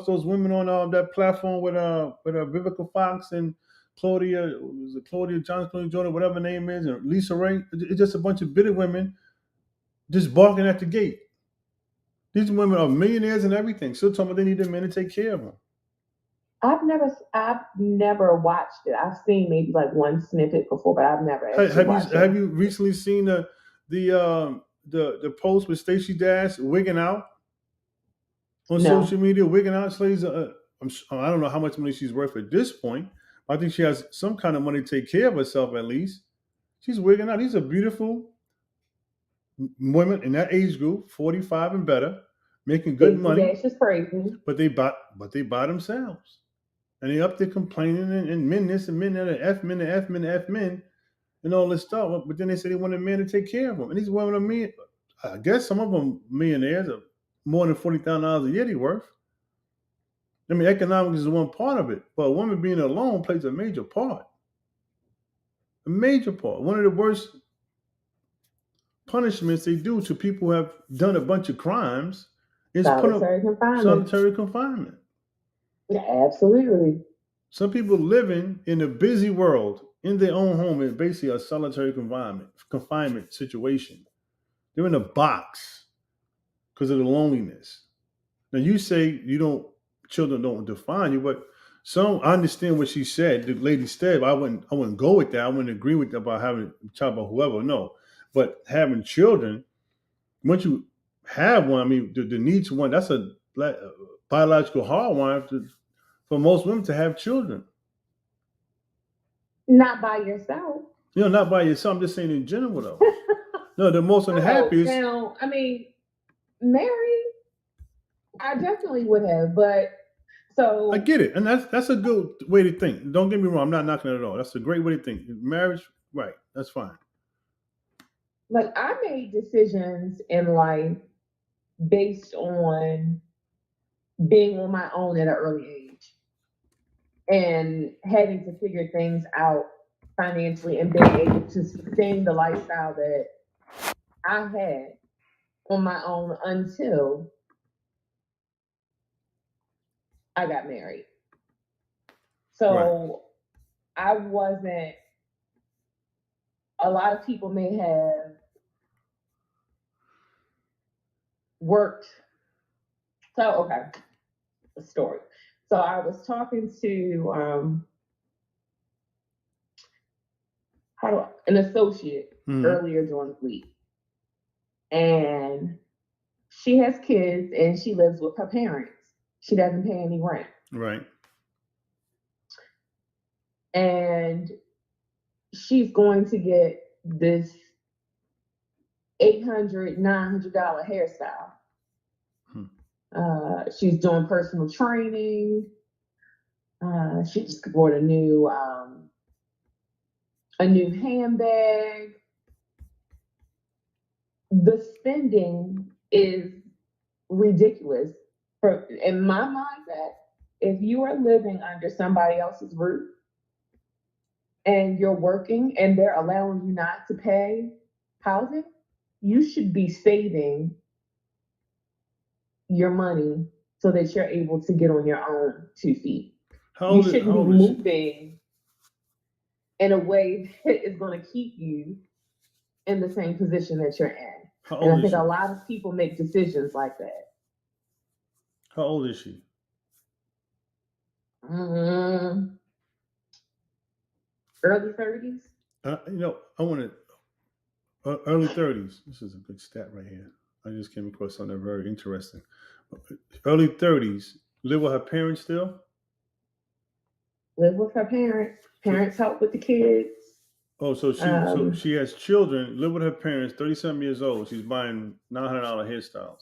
those women on that platform with Vivica Fox and Claudia, was it Claudia Johnson, Jordan, whatever her name is, and Lisa Ray. It's just a bunch of bitter women just barking at the gate. These women are millionaires and everything. Still talking about they need a man to take care of them. I've never watched it. I've seen maybe like one snippet before, but I've never actually watched Have it. you recently seen the post with Stacey Dash wigging out on No. social media? Wigging out, slaves. I don't know how much money she's worth at this point. I think she has some kind of money to take care of herself at least. She's wigging out. These are beautiful women in that age group, 45 and better, making good Stacey money, Dash is crazy. but they buy themselves. And they up there complaining and men this and men that and F men and F men and F men and all this stuff. But then they say they want a man to take care of them. And these women are men. I guess some of them millionaires are more than $40,000 a year they worth. I mean, economics is one part of it, but a woman being alone plays a major part. A major part. One of the worst punishments they do to people who have done a bunch of crimes is put them Solitary confinement. solitary confinement. Yeah, absolutely. Some people living in a busy world in their own home is basically a solitary confinement situation. They're in a box because of the loneliness. Now you say children don't define you, but I understand what she said. The lady said, I wouldn't go with that. I wouldn't agree with that about having a child about whoever. No, but having children, once you have one, I mean, the need to one, that's a biological hardwire for most women to have children. Not by yourself. Not by yourself. I'm just saying in general, though. No, the most unhappiest. Now, I mean, Mary, I definitely would have, but so I get it, and that's a good way to think. Don't get me wrong. I'm not knocking it at all. That's a great way to think. Marriage, right? That's fine. like I made decisions in life based on being on my own at an early age and having to figure things out financially and being able to sustain the lifestyle that I had on my own until I got married. So I wasn't, a lot of people may have worked. So, okay, a story. So I was talking to an associate earlier during the week, and she has kids and she lives with her parents. She doesn't pay any rent. Right. and she's going to get this $800, $900 hairstyle. She's doing personal training. She just bought a new handbag. The spending is ridiculous. In my mindset, if you are living under somebody else's roof and you're working and they're allowing you not to pay housing, you should be saving your money so that you're able to get on your own 2 feet. You shouldn't be moving in a way that is going to keep you in the same position that you're in. And I think a lot of people make decisions like that. How old is she? Early 30s. I want to early 30s. This is a good stat right here. I just came across something very interesting. Early 30s. Live with her parents still? Live with her parents. Parents help with the kids. Oh, so she has children, live with her parents, 37 years old. She's buying $900 hairstyles.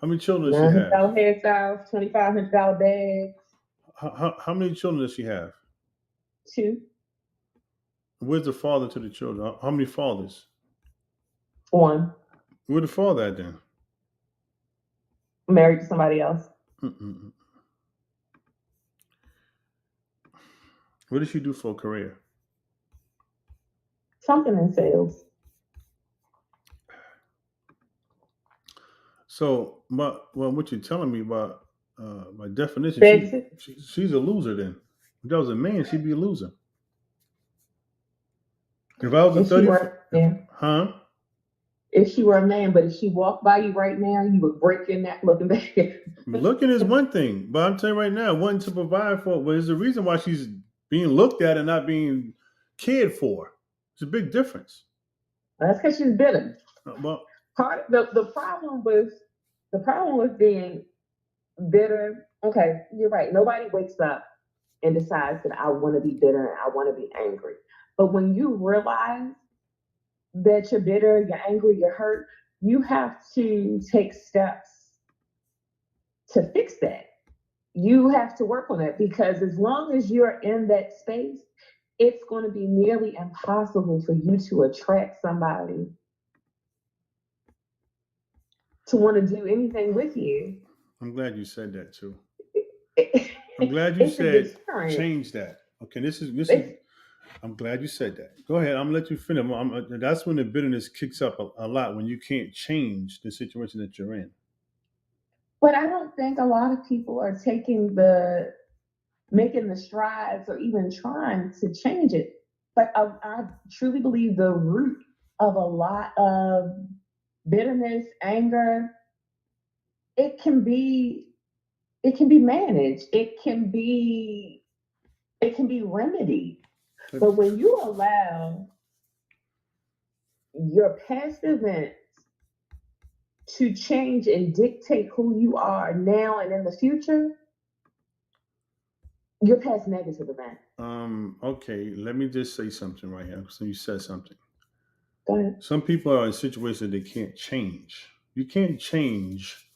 How many children does she have? $900 hairstyles, $2,500 bags. How many children does she have? 2. Where's the father to the children? How many fathers? 1. Where's the father at then? Married to somebody else. What does she do for a career? Something in sales. So, what you're telling me about by definition, she's a loser then. If that was a man, she'd be a loser. If I was a 30, if she were a man, but if she walked by you right now, you would break your neck looking back. Looking is one thing, but I'm telling you right now, wanting to provide for, well, there's a reason why she's being looked at and not being cared for. It's a big difference. That's because she's bitter. Well, the problem with being bitter. Okay, you're right. Nobody wakes up and decides that I want to be bitter and I want to be angry. But when you realize that you're bitter, you're angry, you're hurt, you have to take steps to fix that. You have to work on it, because as long as you're in that space, it's going to be nearly impossible for you to attract somebody to want to do anything with you. I'm glad you said that too. I'm glad you said change that. Okay, this is. I'm glad you said that. Go ahead. I'm gonna let you finish. That's when the bitterness kicks up a lot, when you can't change the situation that you're in. But I don't think a lot of people are making the strides or even trying to change it. But I truly believe the root of a lot of bitterness, anger, it can be managed. It can be remedied. But when you allow your past events to change and dictate who you are now and in the future, you're past negative event. Okay, let me just say something right here. So you said something. Go ahead. Some people are in situations they can't change. You can't change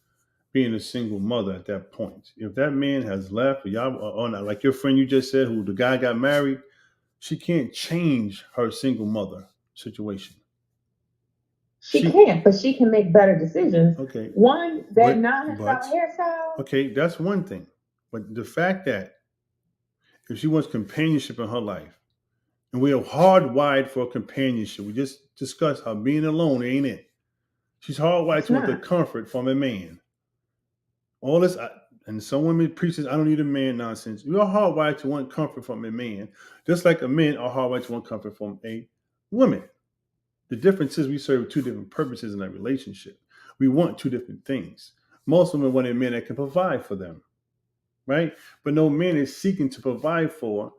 being a single mother at that point. If that man has left, or y'all are on, like your friend you just said, who the guy got married, she can't change her single mother situation. She can't, but she can make better decisions. Okay. One, that hairstyle. Okay, that's one thing. But the fact that if she wants companionship in her life, and we are hardwired for companionship, we just discussed how being alone ain't it. She's hardwired to want the comfort from a man. All this, and some women preach this, I don't need a man nonsense. We are hardwired to want comfort from a man, just like a man are hardwired to want comfort from a woman. The difference is we serve two different purposes in a relationship. We want two different things. Most women want a man that can provide for them, right? But no man is seeking to provide for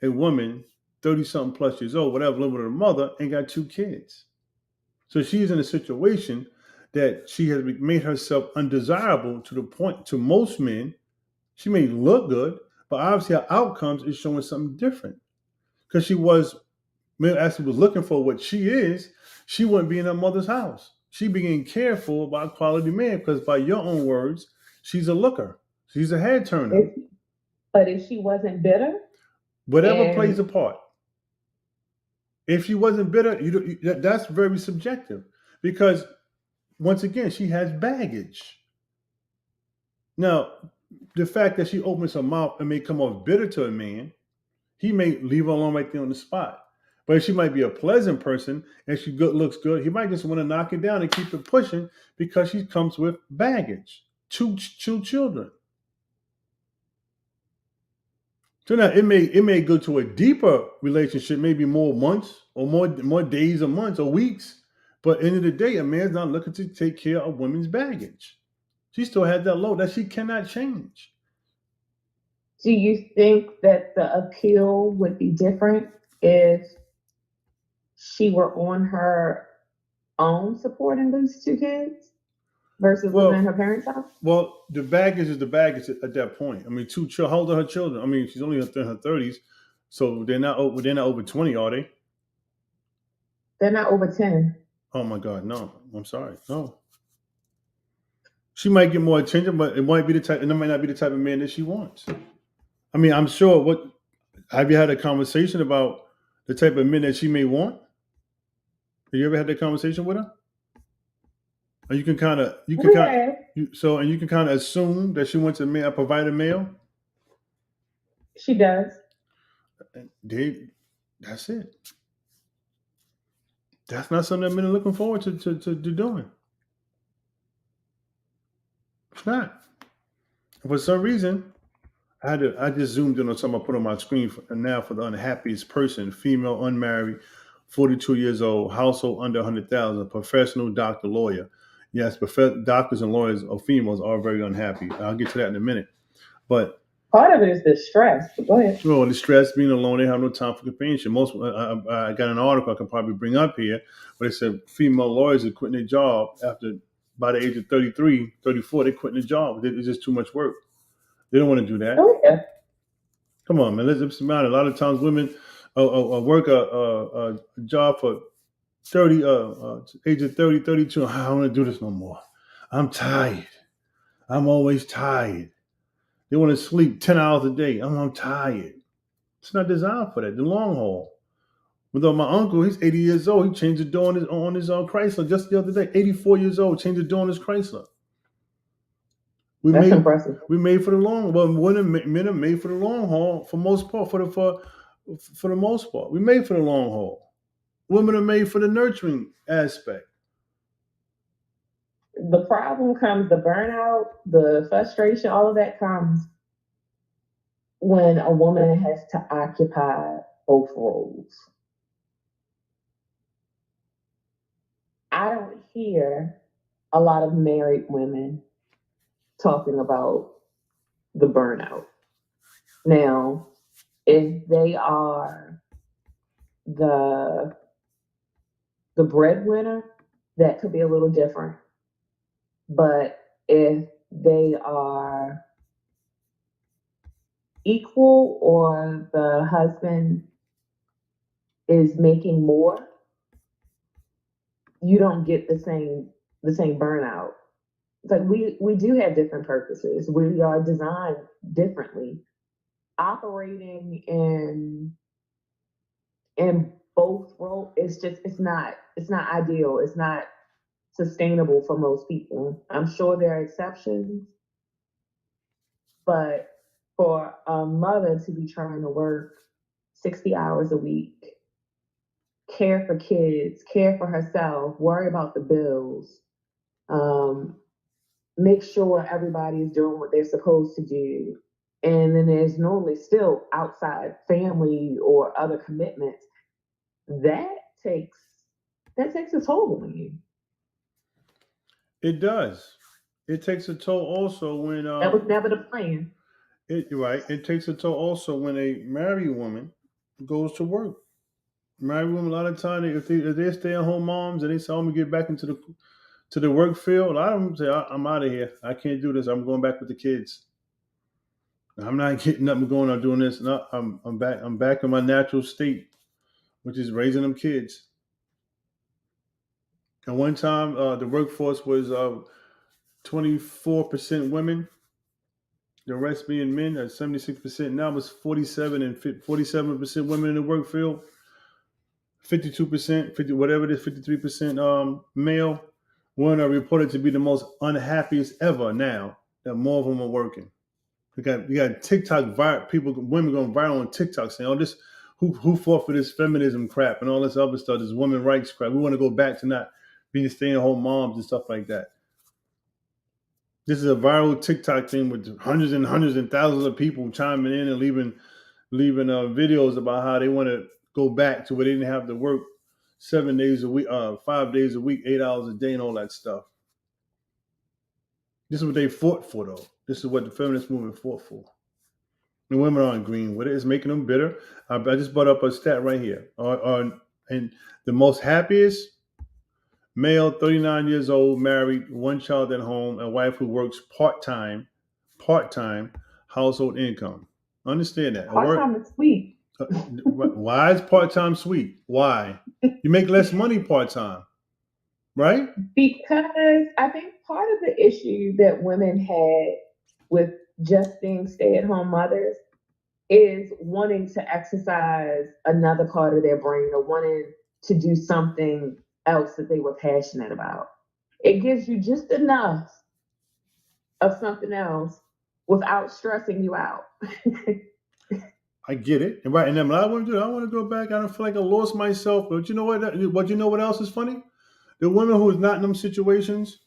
a woman 30-something plus years old, whatever, living with her mother, and got 2 kids. So she's in a situation that she has made herself undesirable to the point, to most men, she may look good, But obviously, her outcomes is showing something different because she was actually was looking for what she is. She wouldn't be in her mother's house. She being cared for by a quality man because, by your own words, she's a looker. She's a head turner. But if she wasn't bitter, Whatever plays and a part. If she wasn't bitter, that's very subjective because once again, she has baggage. Now, the fact that she opens her mouth and may come off bitter to a man, he may leave her alone right there on the spot. But if she might be a pleasant person and she looks good, he might just want to knock it down and keep it pushing because she comes with baggage. Two children. So now it may go to a deeper relationship, maybe more months or more days or months or weeks. But end of the day, a man's not looking to take care of women's baggage. She still has that load that she cannot change. Do you think that the appeal would be different if she were on her own supporting those two kids versus living in her parents' house? Well, the baggage is the baggage at that point. I mean, how old are her children? I mean, she's only in her 30s, so they're not over 20, are they? They're not over 10. Oh my God, no! I'm sorry, no. She might get more attention, but it might not be the type of man that she wants. I mean, I'm sure. Have you had a conversation about the type of men that she may want? Have you ever had that conversation with her? And you can kind of assume that she wants a provider male. She does. That's it. That's not something that men are looking forward to doing. It's not. For some reason, I just zoomed in on something I put on my screen for the unhappiest person, female, unmarried, 42 years old, household under 100,000, professional doctor, lawyer. Yes, doctors and lawyers or females are very unhappy. I'll get to that in a minute. But part of it is the stress. Go ahead. Well, the stress, being alone, they have no time for companionship. I got an article I can probably bring up here, but it said female lawyers are quitting their job by the age of 33, 34, they're quitting their job. It's just too much work. They don't want to do that. Oh, yeah. Come on, man. Let's be honest. A lot of times women work a job for age of 30, 32. I don't want to do this no more. I'm tired. I'm always tired. They want to sleep 10 hours a day. I'm tired. It's not designed for that. The long haul. Although my uncle, he's 80 years old. He changed the door on his Chrysler just the other day. 84 years old, changed the door on his Chrysler. That's impressive. We made for the long. Well, men are made for the long haul for most part. For the most part, we made for the long haul. Women are made for the nurturing aspect. The problem comes, the burnout, the frustration, all of that comes when a woman has to occupy both roles. I don't hear a lot of married women talking about the burnout. Now, if they are the breadwinner, that could be a little different. But if they are equal or the husband is making more, you don't get the same burnout. It's like we do have different purposes. We are designed differently. Operating in both roles, it's not ideal. It's not sustainable for most people. I'm sure there are exceptions, but for a mother to be trying to work 60 hours a week, care for kids, care for herself, worry about the bills, make sure everybody is doing what they're supposed to do. And then there's normally still outside family or other commitments. That takes a toll on you. It does. It takes a toll also when that was never the plan. It takes a toll also when a married woman goes to work. Married women, a lot of time, if they're stay-at-home moms and they say, "I'm gonna get back into the work field," a lot of them say, "I'm out of here. I can't do this. I'm going back with the kids." I'm not getting up and going out doing this. No, I'm back. I'm back in my natural state, which is raising them kids. And one time, the workforce was 24% women, the rest being men at 76%. Now it's 47% women in the work field, 52%, 50 whatever it is, 53% male. Women are reported to be the most unhappiest ever now that more of them are working. You got TikTok women going viral on TikTok saying, "Oh, this who fought for this feminism crap and all this other stuff, this women rights crap. We want to go back to not being stay-at-home moms and stuff like that." This is a viral TikTok thing with hundreds and hundreds and thousands of people chiming in and leaving videos about how they want to go back to where they didn't have to work 7 days a week, 5 days a week, 8 hours a day, and all that stuff. This is what they fought for, though. This is what the feminist movement fought for. The women aren't agreeing with it. It's making them bitter. I just brought up a stat right here. And the most happiest male, 39 years old, married, one child at home, a wife who works part-time household income. Understand that. Part-time is sweet. Why is part-time sweet? Why? You make less money part-time, right? Because I think part of the issue that women had with just being stay-at-home mothers is wanting to exercise another part of their brain or wanting to do something else that they were passionate about. It gives you just enough of something else without stressing you out. I get it. And right, and then what I want to do, I want to go back. I don't feel like I lost myself. But you know what? What else is funny? The women who is not in them situations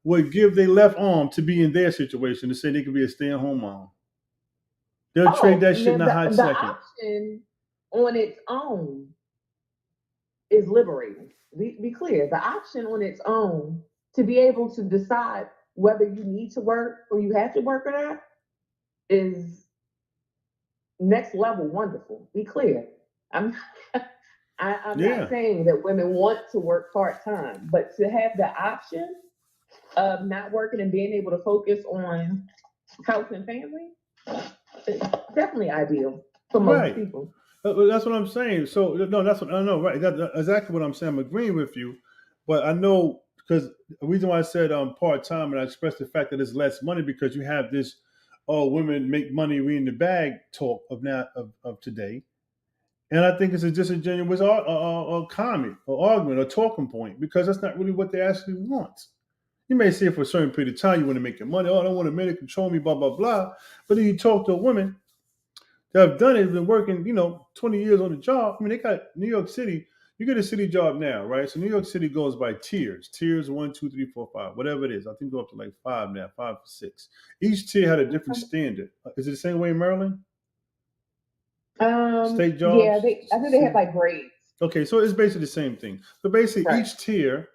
would give their left arm to be in their situation to say they could be a stay-at-home mom. They'll trade that shit in a hot second. The option on its own is liberating. Be clear. The option on its own to be able to decide whether you need to work or you have to work or not is next level wonderful. Be clear. I'm not saying that women want to work part-time, but to have the option of not working and being able to focus on health and family, it's definitely ideal for most people. That's what I'm saying. So no, that's what I know. Right, that's exactly what I'm saying. I'm agreeing with you, but I know because the reason why I said part-time and I expressed the fact that it's less money because you have this women make money reading the bag talk of today. And I think it's a disingenuous comment or argument or talking point because that's not really what they actually want. You may say for a certain period of time you want to make your money. Oh, I don't want a man to control me, blah, blah, blah. But then you talk to a woman that have done it, been working, 20 years on the job. I mean, they got New York City. You get a city job now, right? So New York City goes by tiers. Tiers 1, 2, 3, 4, 5, whatever it is. I think go up to like 5 now, 5 to 6. Each tier had a different standard. Is it the same way in Maryland? State jobs? Yeah, I think they have like grades. Okay, so it's basically the same thing. So basically, each tier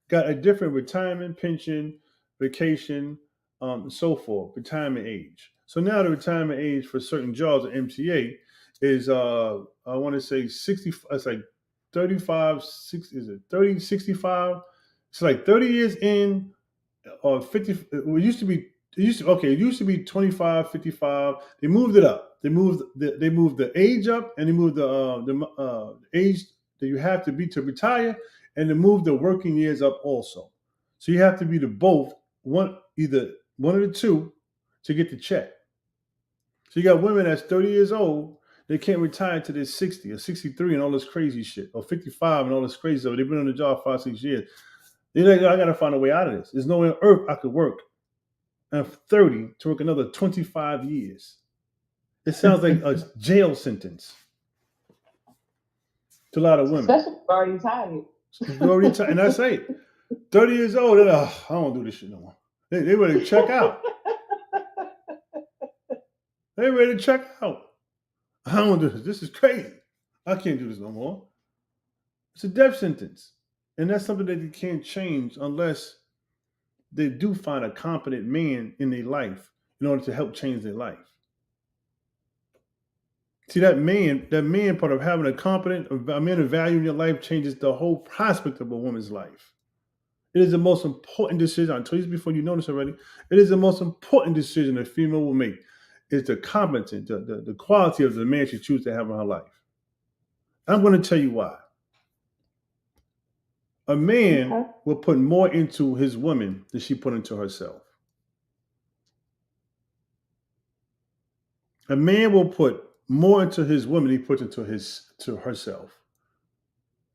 got a different retirement, pension, vacation, and so forth, retirement age. So now the retirement age for certain jobs at MTA is, I want to say 60. It's like 35, 60, is it 30, 65? It's like 30 years in, or 50. It used to be 25, 55. They moved it up. They moved the age up, and they moved the age that you have to be to retire, and they moved the working years up also. So you have to be either one of the two to get the check. So you got women that's 30 years old, they can't retire to they're 60 or 63 and all this crazy shit, or 55 and all this crazy stuff. They've been on the job 5, 6 years. They're like, I got to find a way out of this. There's no way on earth I could work. I'm 30 to work another 25 years. It sounds like a jail sentence to a lot of women. Especially if you're already tired. And I say, 30 years old, they're like, I don't do this shit no more. They ready to check out. They're ready to check out. I don't do this. This is crazy. I can't do this no more. It's a death sentence. And that's something that you can't change unless they do find a competent man in their life in order to help change their life. See, that man part of having a man of value in your life changes the whole prospect of a woman's life. It is the most important decision. I told you this before, you know this already. It is the most important decision a female will make. is the competence, the quality of the man she chooses to have in her life. I'm going to tell you why. A man Okay. will put more into his woman than she put into herself. A man will put more into his woman than he puts into herself.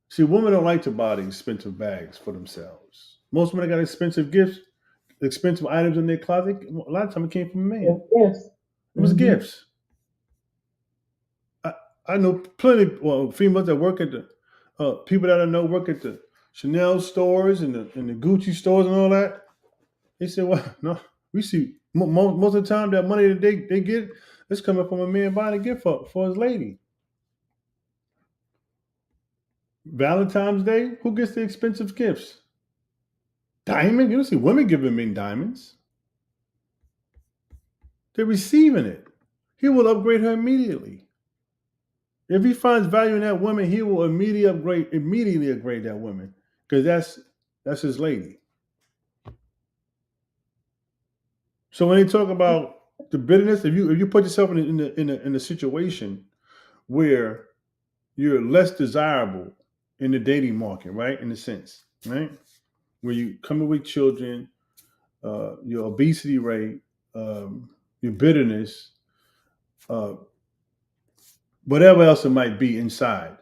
See, women don't like to buy the expensive bags for themselves. Most women got expensive gifts, expensive items in their closet. A lot of time it came from a man. Yes. It was Mhm. gifts. I know plenty females that work at the people that I know work at the Chanel stores and the Gucci stores and all that. They said, "Well, no, we see most of the time that money that they get is coming from a man buying a gift for his lady." Valentine's Day, who gets the expensive gifts? Diamond? You don't see women giving men diamonds. They're receiving it. He will upgrade her immediately. If he finds value in that woman, he will immediately upgrade that woman because that's his lady. So when they talk about the bitterness, if you put yourself in a situation where you're less desirable in the dating market, right? In a sense, right? Where you coming with children, your obesity rate, your bitterness, uh, whatever else it might be inside,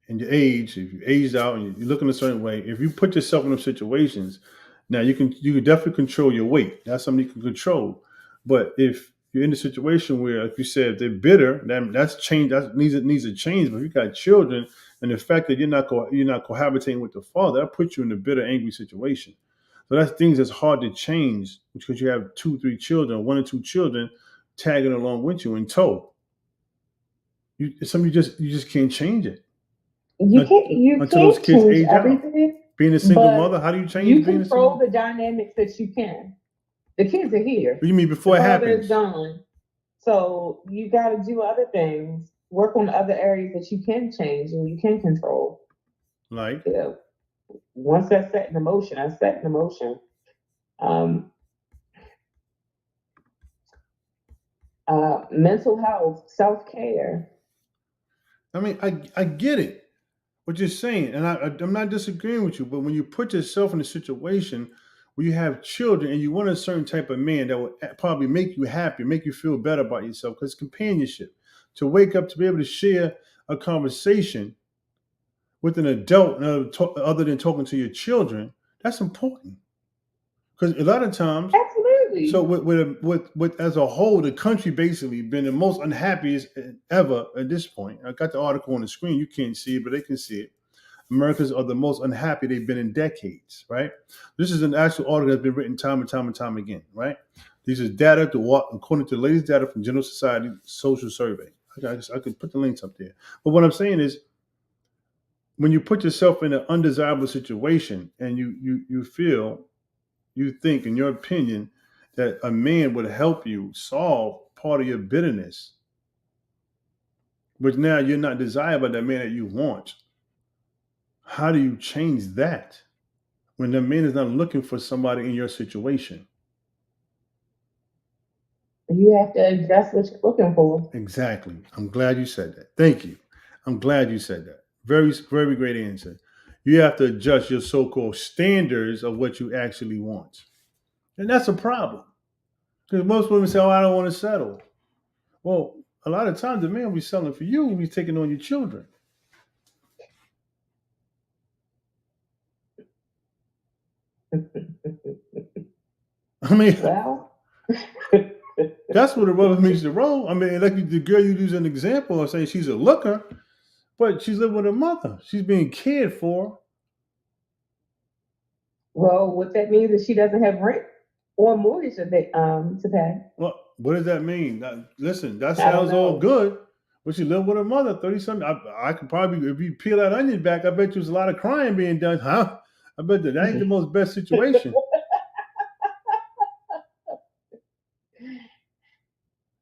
and your age, if you aged out and you're looking a certain way, if you put yourself in those situations, now you can definitely control your weight. That's something you can control. But if you're in a situation where, like you said, they're bitter, that's change. That needs a change. But if you got children, and the fact that you're not cohabitating with the father, that puts you in a bitter, angry situation. So that's things that's hard to change because you have 2, 3 children, 1 or 2 children tagging along with you in tow. It's something you just can't change it You until those can't kids change age out. everything, Being a single but mother, how do you change you being a control single? the dynamics that you can. The kids are here. What do you mean The before it father is happens? gone. So you got to do other things, work on other areas that you can change and you can control. Like, Yeah. Once that's set in motion, I set in motion. Mental health, self care. I mean, I get it, what you're saying, and I'm not disagreeing with you, but when you put yourself in a situation where you have children and you want a certain type of man that will probably make you happy, make you feel better about yourself, because companionship, to wake up to be able to share a conversation with an adult other than talking to your children, that's important. Because a lot of times, Absolutely. so with as a whole, the country basically been the most unhappiest ever at this point. I got the article on the screen. You can't see it, but they can see it. Americans are the most unhappy they've been in decades, right? This is an actual article that's been written time and time and time again, right? These are data according to the latest data from General Society Social Survey. I could put the links up there. But what I'm saying is, when you put yourself in an undesirable situation and you think, in your opinion, that a man would help you solve part of your bitterness, but now you're not desired by that man that you want. How do you change that when the man is not looking for somebody in your situation? You have to adjust what you're looking for. Exactly. I'm glad you said that. Thank you. I'm glad you said that. Very, very great answer. You have to adjust your so-called standards of what you actually want. And that's a problem. Because most women say, "Oh, I don't want to settle." Well, a lot of times the man will be selling for you when he's taking on your children. I mean, Well, that's what the rubber meets the road. I mean, like the girl you use an example of saying she's a looker, but she's living with her mother. She's being cared for. well, what that means is she doesn't have rent or mortgage to pay. Well, what does that mean? Listen, that I don't sounds all know. good. But she lived with her mother, 30 something. I could probably, if you peel that onion back, I bet you there's a lot of crying being done, huh? I bet that ain't the most best situation.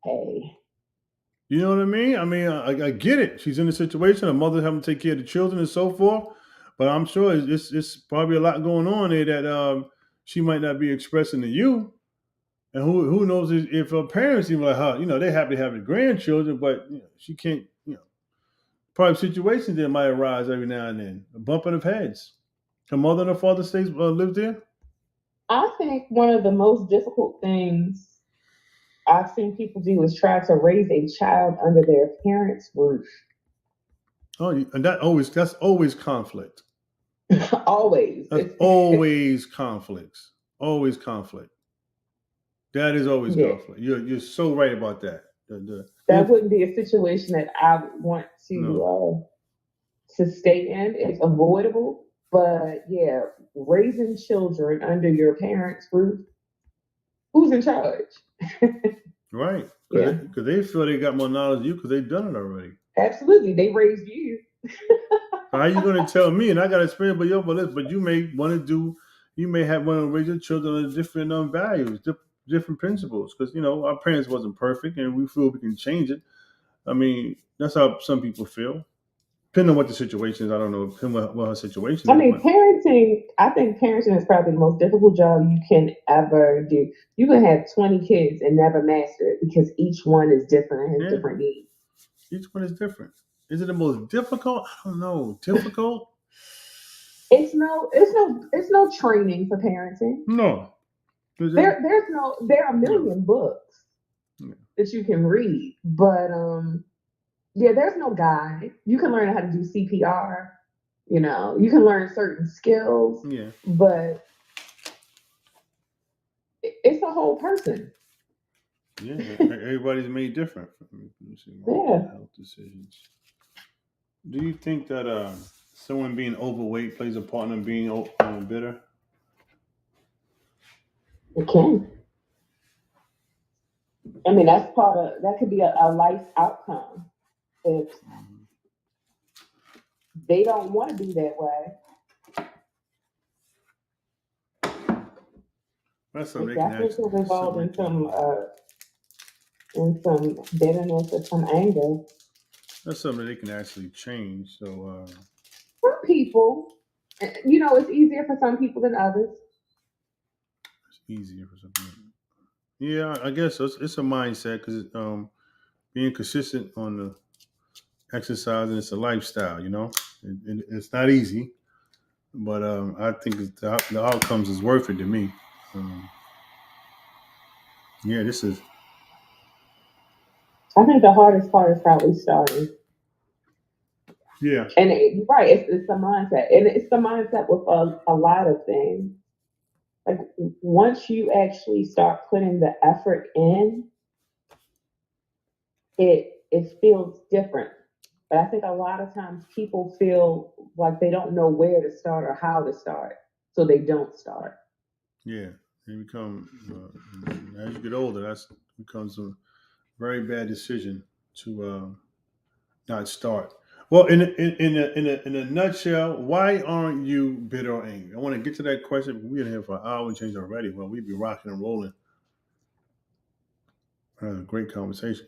Hey, You know what I mean? I mean, I get it. She's in a situation, her mother having to take care of the children and so forth. But I'm sure it's probably a lot going on there that she might not be expressing to you. And who knows if her parents even like her, they're happy having grandchildren, but she can't, probably situations that might arise every now and then, a bumping of heads. Her mother and her father live there. I think one of the most difficult things I've seen people do is try to raise a child under their parents' roof. Oh, and that's always conflict. Always. That's always conflicts. Always conflict. That is always Yeah. conflict. You're so right about that. That wouldn't be a situation that I would want No. to stay in. It's avoidable. But yeah, raising children under your parents' roof, who's in charge? Right. Yeah, Because they feel they got more knowledge than you because they've done it already. absolutely. They raised you. So how you going to tell me, and I got experience, but you may want to do, you may have want to raise your children on different values, different principles. Because our parents wasn't perfect, and we feel we can change it. I mean, that's how some people feel. Depending on what the situation is, I don't know what her situation I is, mean, but parenting, I think parenting is probably the most difficult job you can ever do. You can have 20 kids and never master it because each one is different and has yeah, different needs. each one is different. Is it the most difficult? I don't know. Difficult? It's no training for parenting. No. There are a No. million books Yeah. that you can read, but yeah, there's no guide. You can learn how to do CPR, you can learn certain skills, Yeah. but it's a whole person. Yeah. Everybody's made different. Let me see Yeah, health decisions. Do you think that someone being overweight plays a part in being bitter? it can. I mean, that could be a life outcome. If Mhm. they don't want to be that way, That's something it they can definitely actually. can result Something they can. in some bitterness or some anger. That's something they can actually change. So Some people, it's easier for some people than others. it's easier for some people. Yeah, I guess it's a mindset because being consistent on the exercise and it's a lifestyle. It's not easy, but I think the outcomes is worth it to me. Um, yeah, this is. I think the hardest part is probably starting. Yeah. And right, it's the mindset, and it's the mindset with a lot of things. Like once you actually start putting the effort in, it feels different. But I think a lot of times people feel like they don't know where to start or how to start, so they don't start. Yeah, you become as you get older, that becomes a very bad decision to not start. Well, in a nutshell, why aren't you bitter or angry? I want to get to that question. We're in here for an hour and change already. Well, we'd be rocking and rolling. A great conversation.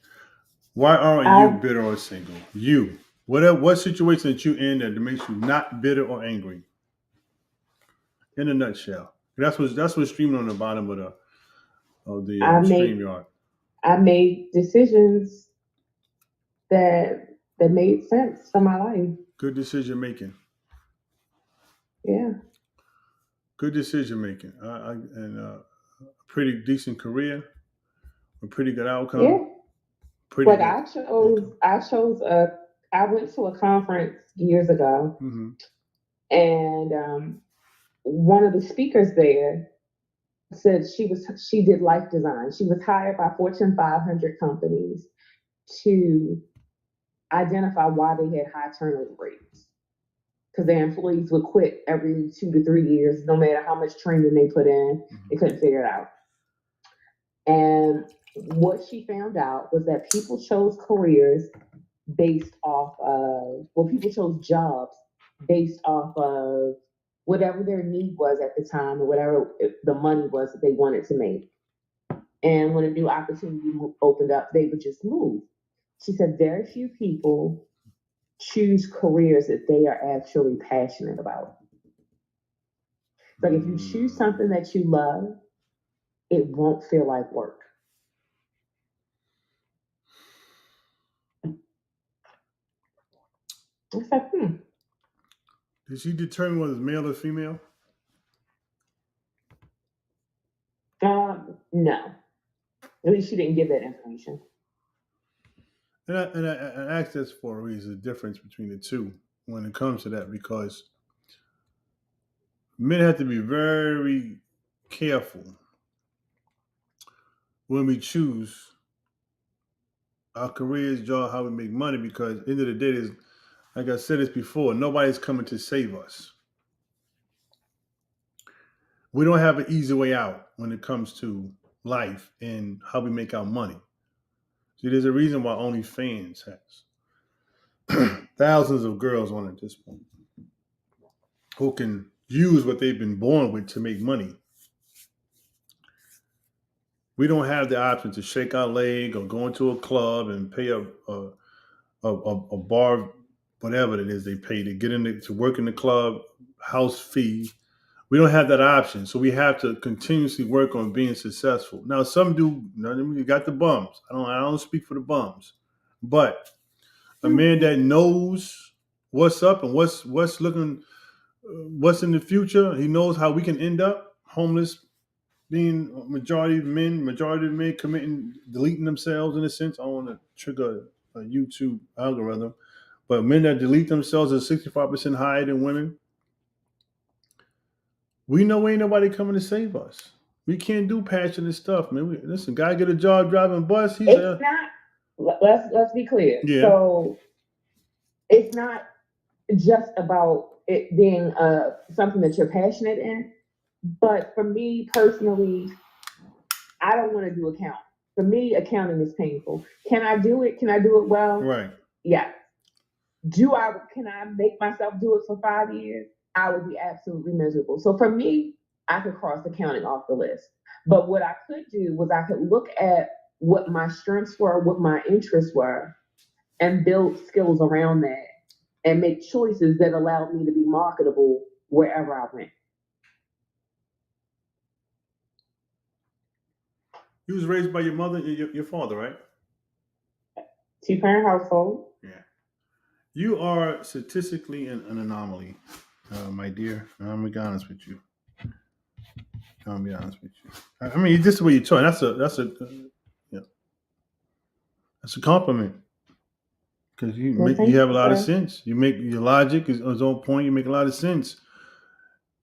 Why aren't you I bitter or single? You. What situation that you in that makes you not bitter or angry? In a nutshell. That's what's streaming on the bottom of the I make StreamYard. I made decisions that made sense for my life. Good decision making. Yeah, Good decision making. And a pretty decent career, a pretty good outcome, yeah. pretty Like good income. I went to a conference years ago, Hmm. and one of the speakers there said she did life design. She was hired by Fortune 500 companies to identify why they had high turnover rates because their employees would quit every 2 to 3 years, no matter how much training they put in, they Hmm. couldn't figure it out. And what she found out was that people chose careers based off of, well, people chose jobs based off of whatever their need was at the time or whatever the money was that they wanted to make. And when a new opportunity opened up, they would just move. She said very few people choose careers that they are actually passionate about. Like if you choose Mm. something that you love, it won't feel like work. It's like, Did she determine whether it's male or female? no. At least she didn't give that information. And I asked this for a reason, the difference between the two when it comes to that, because men have to be very careful when we choose our careers, job, how we make money, because at the end of the day, there's, like I said this before, nobody's coming to save us. We don't have an easy way out when it comes to life and how we make our money. See, there's a reason why OnlyFans has thousands of girls on it at this point who can use what they've been born with to make money. We don't have the option to shake our leg or go into a club and pay a bar, whatever it is they pay to get to work in the club, house fee. We don't have that option, so we have to continuously work on being successful. Now, some do. You got the bums. I don't speak for the bums, but a man that knows what's up and what's looking, what's in the future, he knows how we can end up homeless, being majority of men committing, deleting themselves in a sense. I don't want to trigger a YouTube algorithm, but men that delete themselves are 65% higher than women. We know ain't nobody coming to save us. We can't do passionate stuff, man. Listen, guy get a job driving bus. He's It's not. Let's be clear. Yeah. So it's not just about it being something that you're passionate in. But for me personally, I don't want to do accounting. For me, accounting is painful. Can I do it? Can I do it well? Right. Yeah. Can I make myself do it for 5 years? I would be absolutely miserable. So for me, I could cross accounting off the list. But what I could do was I could look at what my strengths were, what my interests were, and build skills around that and make choices that allowed me to be marketable wherever I went. You was raised by your mother and your father, right? 2-parent household. Yeah. You are statistically an anomaly, my dear. I'm gonna be honest with you. I mean, just the way you talk. That's a compliment. Because you have a lot of sense. You make your logic is on point. You make a lot of sense.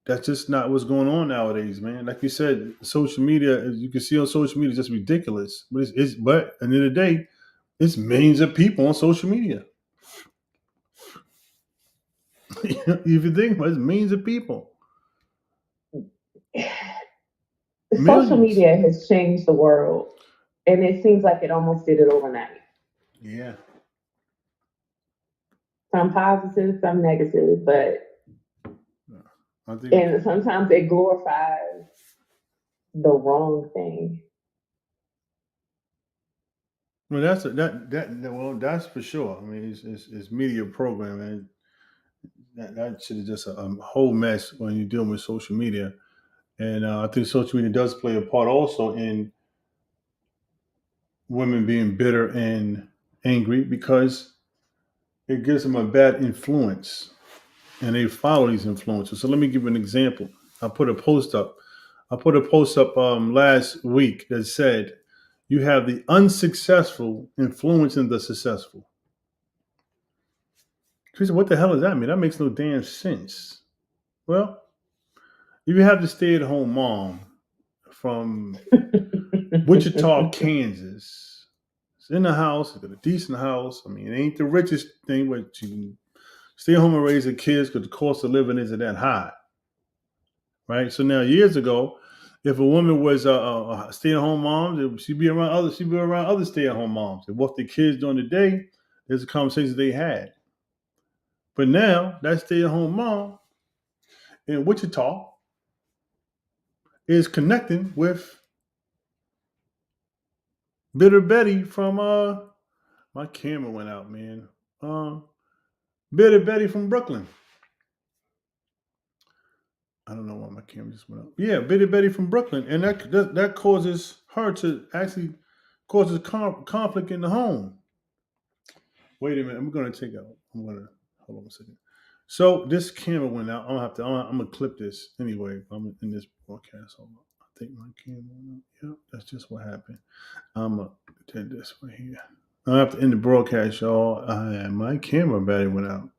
That's just not what's going on nowadays, man. Like you said, social media, as you can see on social media, is just ridiculous. But but at the end of the day, it's millions of people on social media. If you think about it, it's millions of people. Social media has changed the world, and it seems like it almost did it overnight. Yeah. Some positive, some negative, but and sometimes it glorifies the wrong thing. Well, that's for sure. I mean, it's media programming. That shit is just a whole mess when you're dealing with social media, and I think social media does play a part also in women being bitter and angry because it gives them a bad influence, and they follow these influences. So let me give you an example. I put a post up last week that said, "You have the unsuccessful influencing the successful." She said, "What the hell does that mean? That makes no damn sense." Well, if you have the stay-at-home mom from Wichita, Kansas, it's in the house, it's got a decent house. I mean, it ain't the richest thing, but you can stay home and raise the kids because the cost of living isn't that high, right? So now, years ago, if a woman was a stay-at-home mom, she'd be around other stay-at-home moms. And what the kids during the day, there's a conversation they had. But now, that stay-at-home mom in Wichita is connecting with Bitter Betty from my camera went out, man. Bitter Betty from Brooklyn. I don't know why my camera just went up. Yeah, Bitty Betty from Brooklyn, and that causes her to actually causes conflict in the home. Wait a minute, I'm gonna hold on a second. So this camera went out. I'm gonna clip this anyway. I'm in this broadcast. Hold on. I think my camera went out. Yep, that's just what happened. I'm gonna do this right here. I have to end the broadcast, y'all. My camera battery went out.